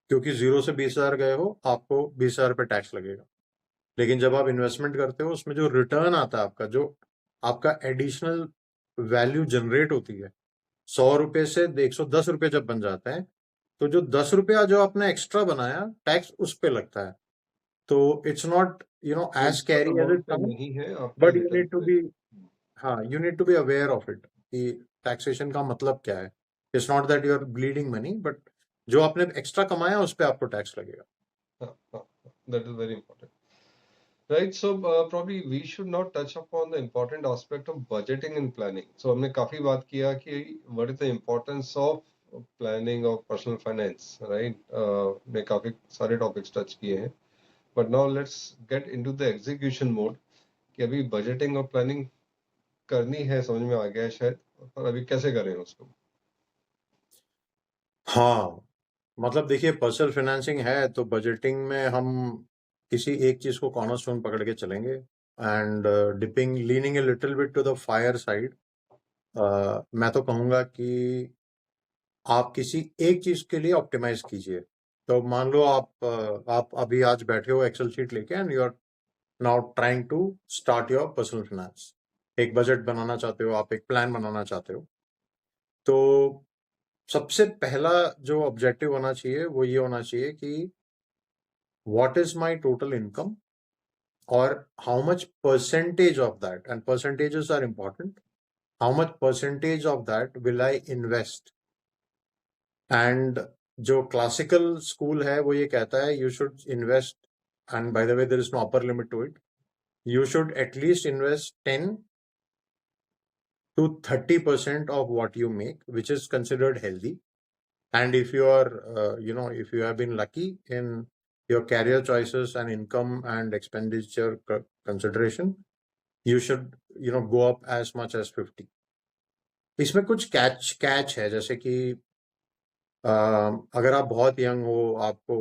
क्योंकि 0 से 20,000 गए हो, आपको 20,000 रुपये टैक्स लगेगा. लेकिन जब आप इन्वेस्टमेंट करते हो, उसमें जो रिटर्न आता है आपका, जो आपका एडिशनल वैल्यू जनरेट होती है, 100 रुपए से 110 रुपए जब बन जाता है, तो जो 10 रुपया जो आपने एक्स्ट्रा बनाया, टैक्स उस पे लगता है. तो it's not as is carry as amount it pay sound, नहीं है, आपके but you return need to pay. Be, हाँ, you need to be aware of it कि टैक्सेशन का मतलब क्या है. It's not that you are bleeding money, but जो आपने एक्स्ट्रा कमाया उस पे आपको टैक्स लगेगा. That is very important. Right. So probably we should not touch upon the important aspect of budgeting and planning. So हमने काफी बात किया कि what is the importance of planning of personal finance, right? ने काफी सारे topics touch किए हैं. But now let's get into the execution mode. कि अभी budgeting और planning करनी है, समझ में आ गया है शायद, पर अभी कैसे करें उसको. हाँ, मतलब देखिए पर्सनल फाइनेंसिंग है तो बजटिंग में हम किसी एक चीज को कॉर्नरस्टोन पकड़ के चलेंगे and dipping leaning a little bit to the fire side. मैं तो कहूंगा कि आप किसी एक चीज के लिए ऑप्टिमाइज कीजिए। तो मान लो आप अभी आज बैठे हो एक्सेल शीट लेके and you are now trying to start your personal finance. एक बजट बनाना चाहते हो, आप एक प्लान बनाना चाहते हो। तो सबसे पहला जो ऑब्जेक्टिव होना चाहिए वो ये होना चाहिए कि what is my total income और how much percentage of that, and percentages are important, how much percentage of that will I invest. And जो क्लासिकल स्कूल है वो ये कहता है you should invest, and by the way there is no upper limit to it, you should at least invest 10 to 30% of what you make, which is considered healthy. And if you are, if you have been lucky in your career choices and income and expenditure consideration, you should, go up as much as 50. इसमें कुछ कैच है, जैसे कि अगर आप बहुत यंग हो, आपको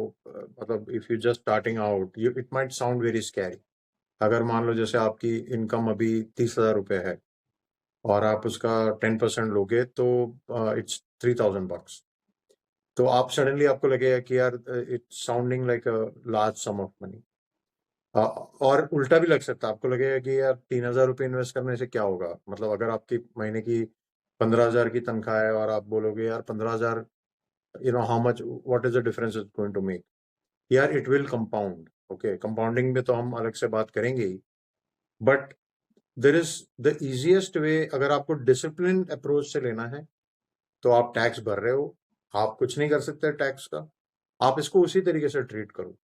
मतलब if you just starting out, you it might sound very scary. अगर मान लो जैसे आपकी इनकम अभी 30,000 रुपये है और आप उसका 10% लोगे तो इट्स $3,000। तो आप सडनली आपको लगेगा कि यार it's sounding like a large some of money. और उल्टा भी लग सकता है, आपको लगेगा कि यार 3,000 रुपये इन्वेस्ट करने से क्या होगा। मतलब अगर आपकी महीने की 15,000 की तनख्वाह है और आप बोलोगे यार 15,000, how much, what is the difference is going to make. यार it will compound. Okay, compounding में तो हम अलग से बात करेंगे ही, but there is the easiest way. अगर आपको डिसिप्लिन अप्रोच से लेना है तो आप टैक्स भर रहे हो, आप कुछ नहीं कर सकते टैक्स का, आप इसको उसी तरीके से ट्रीट करो।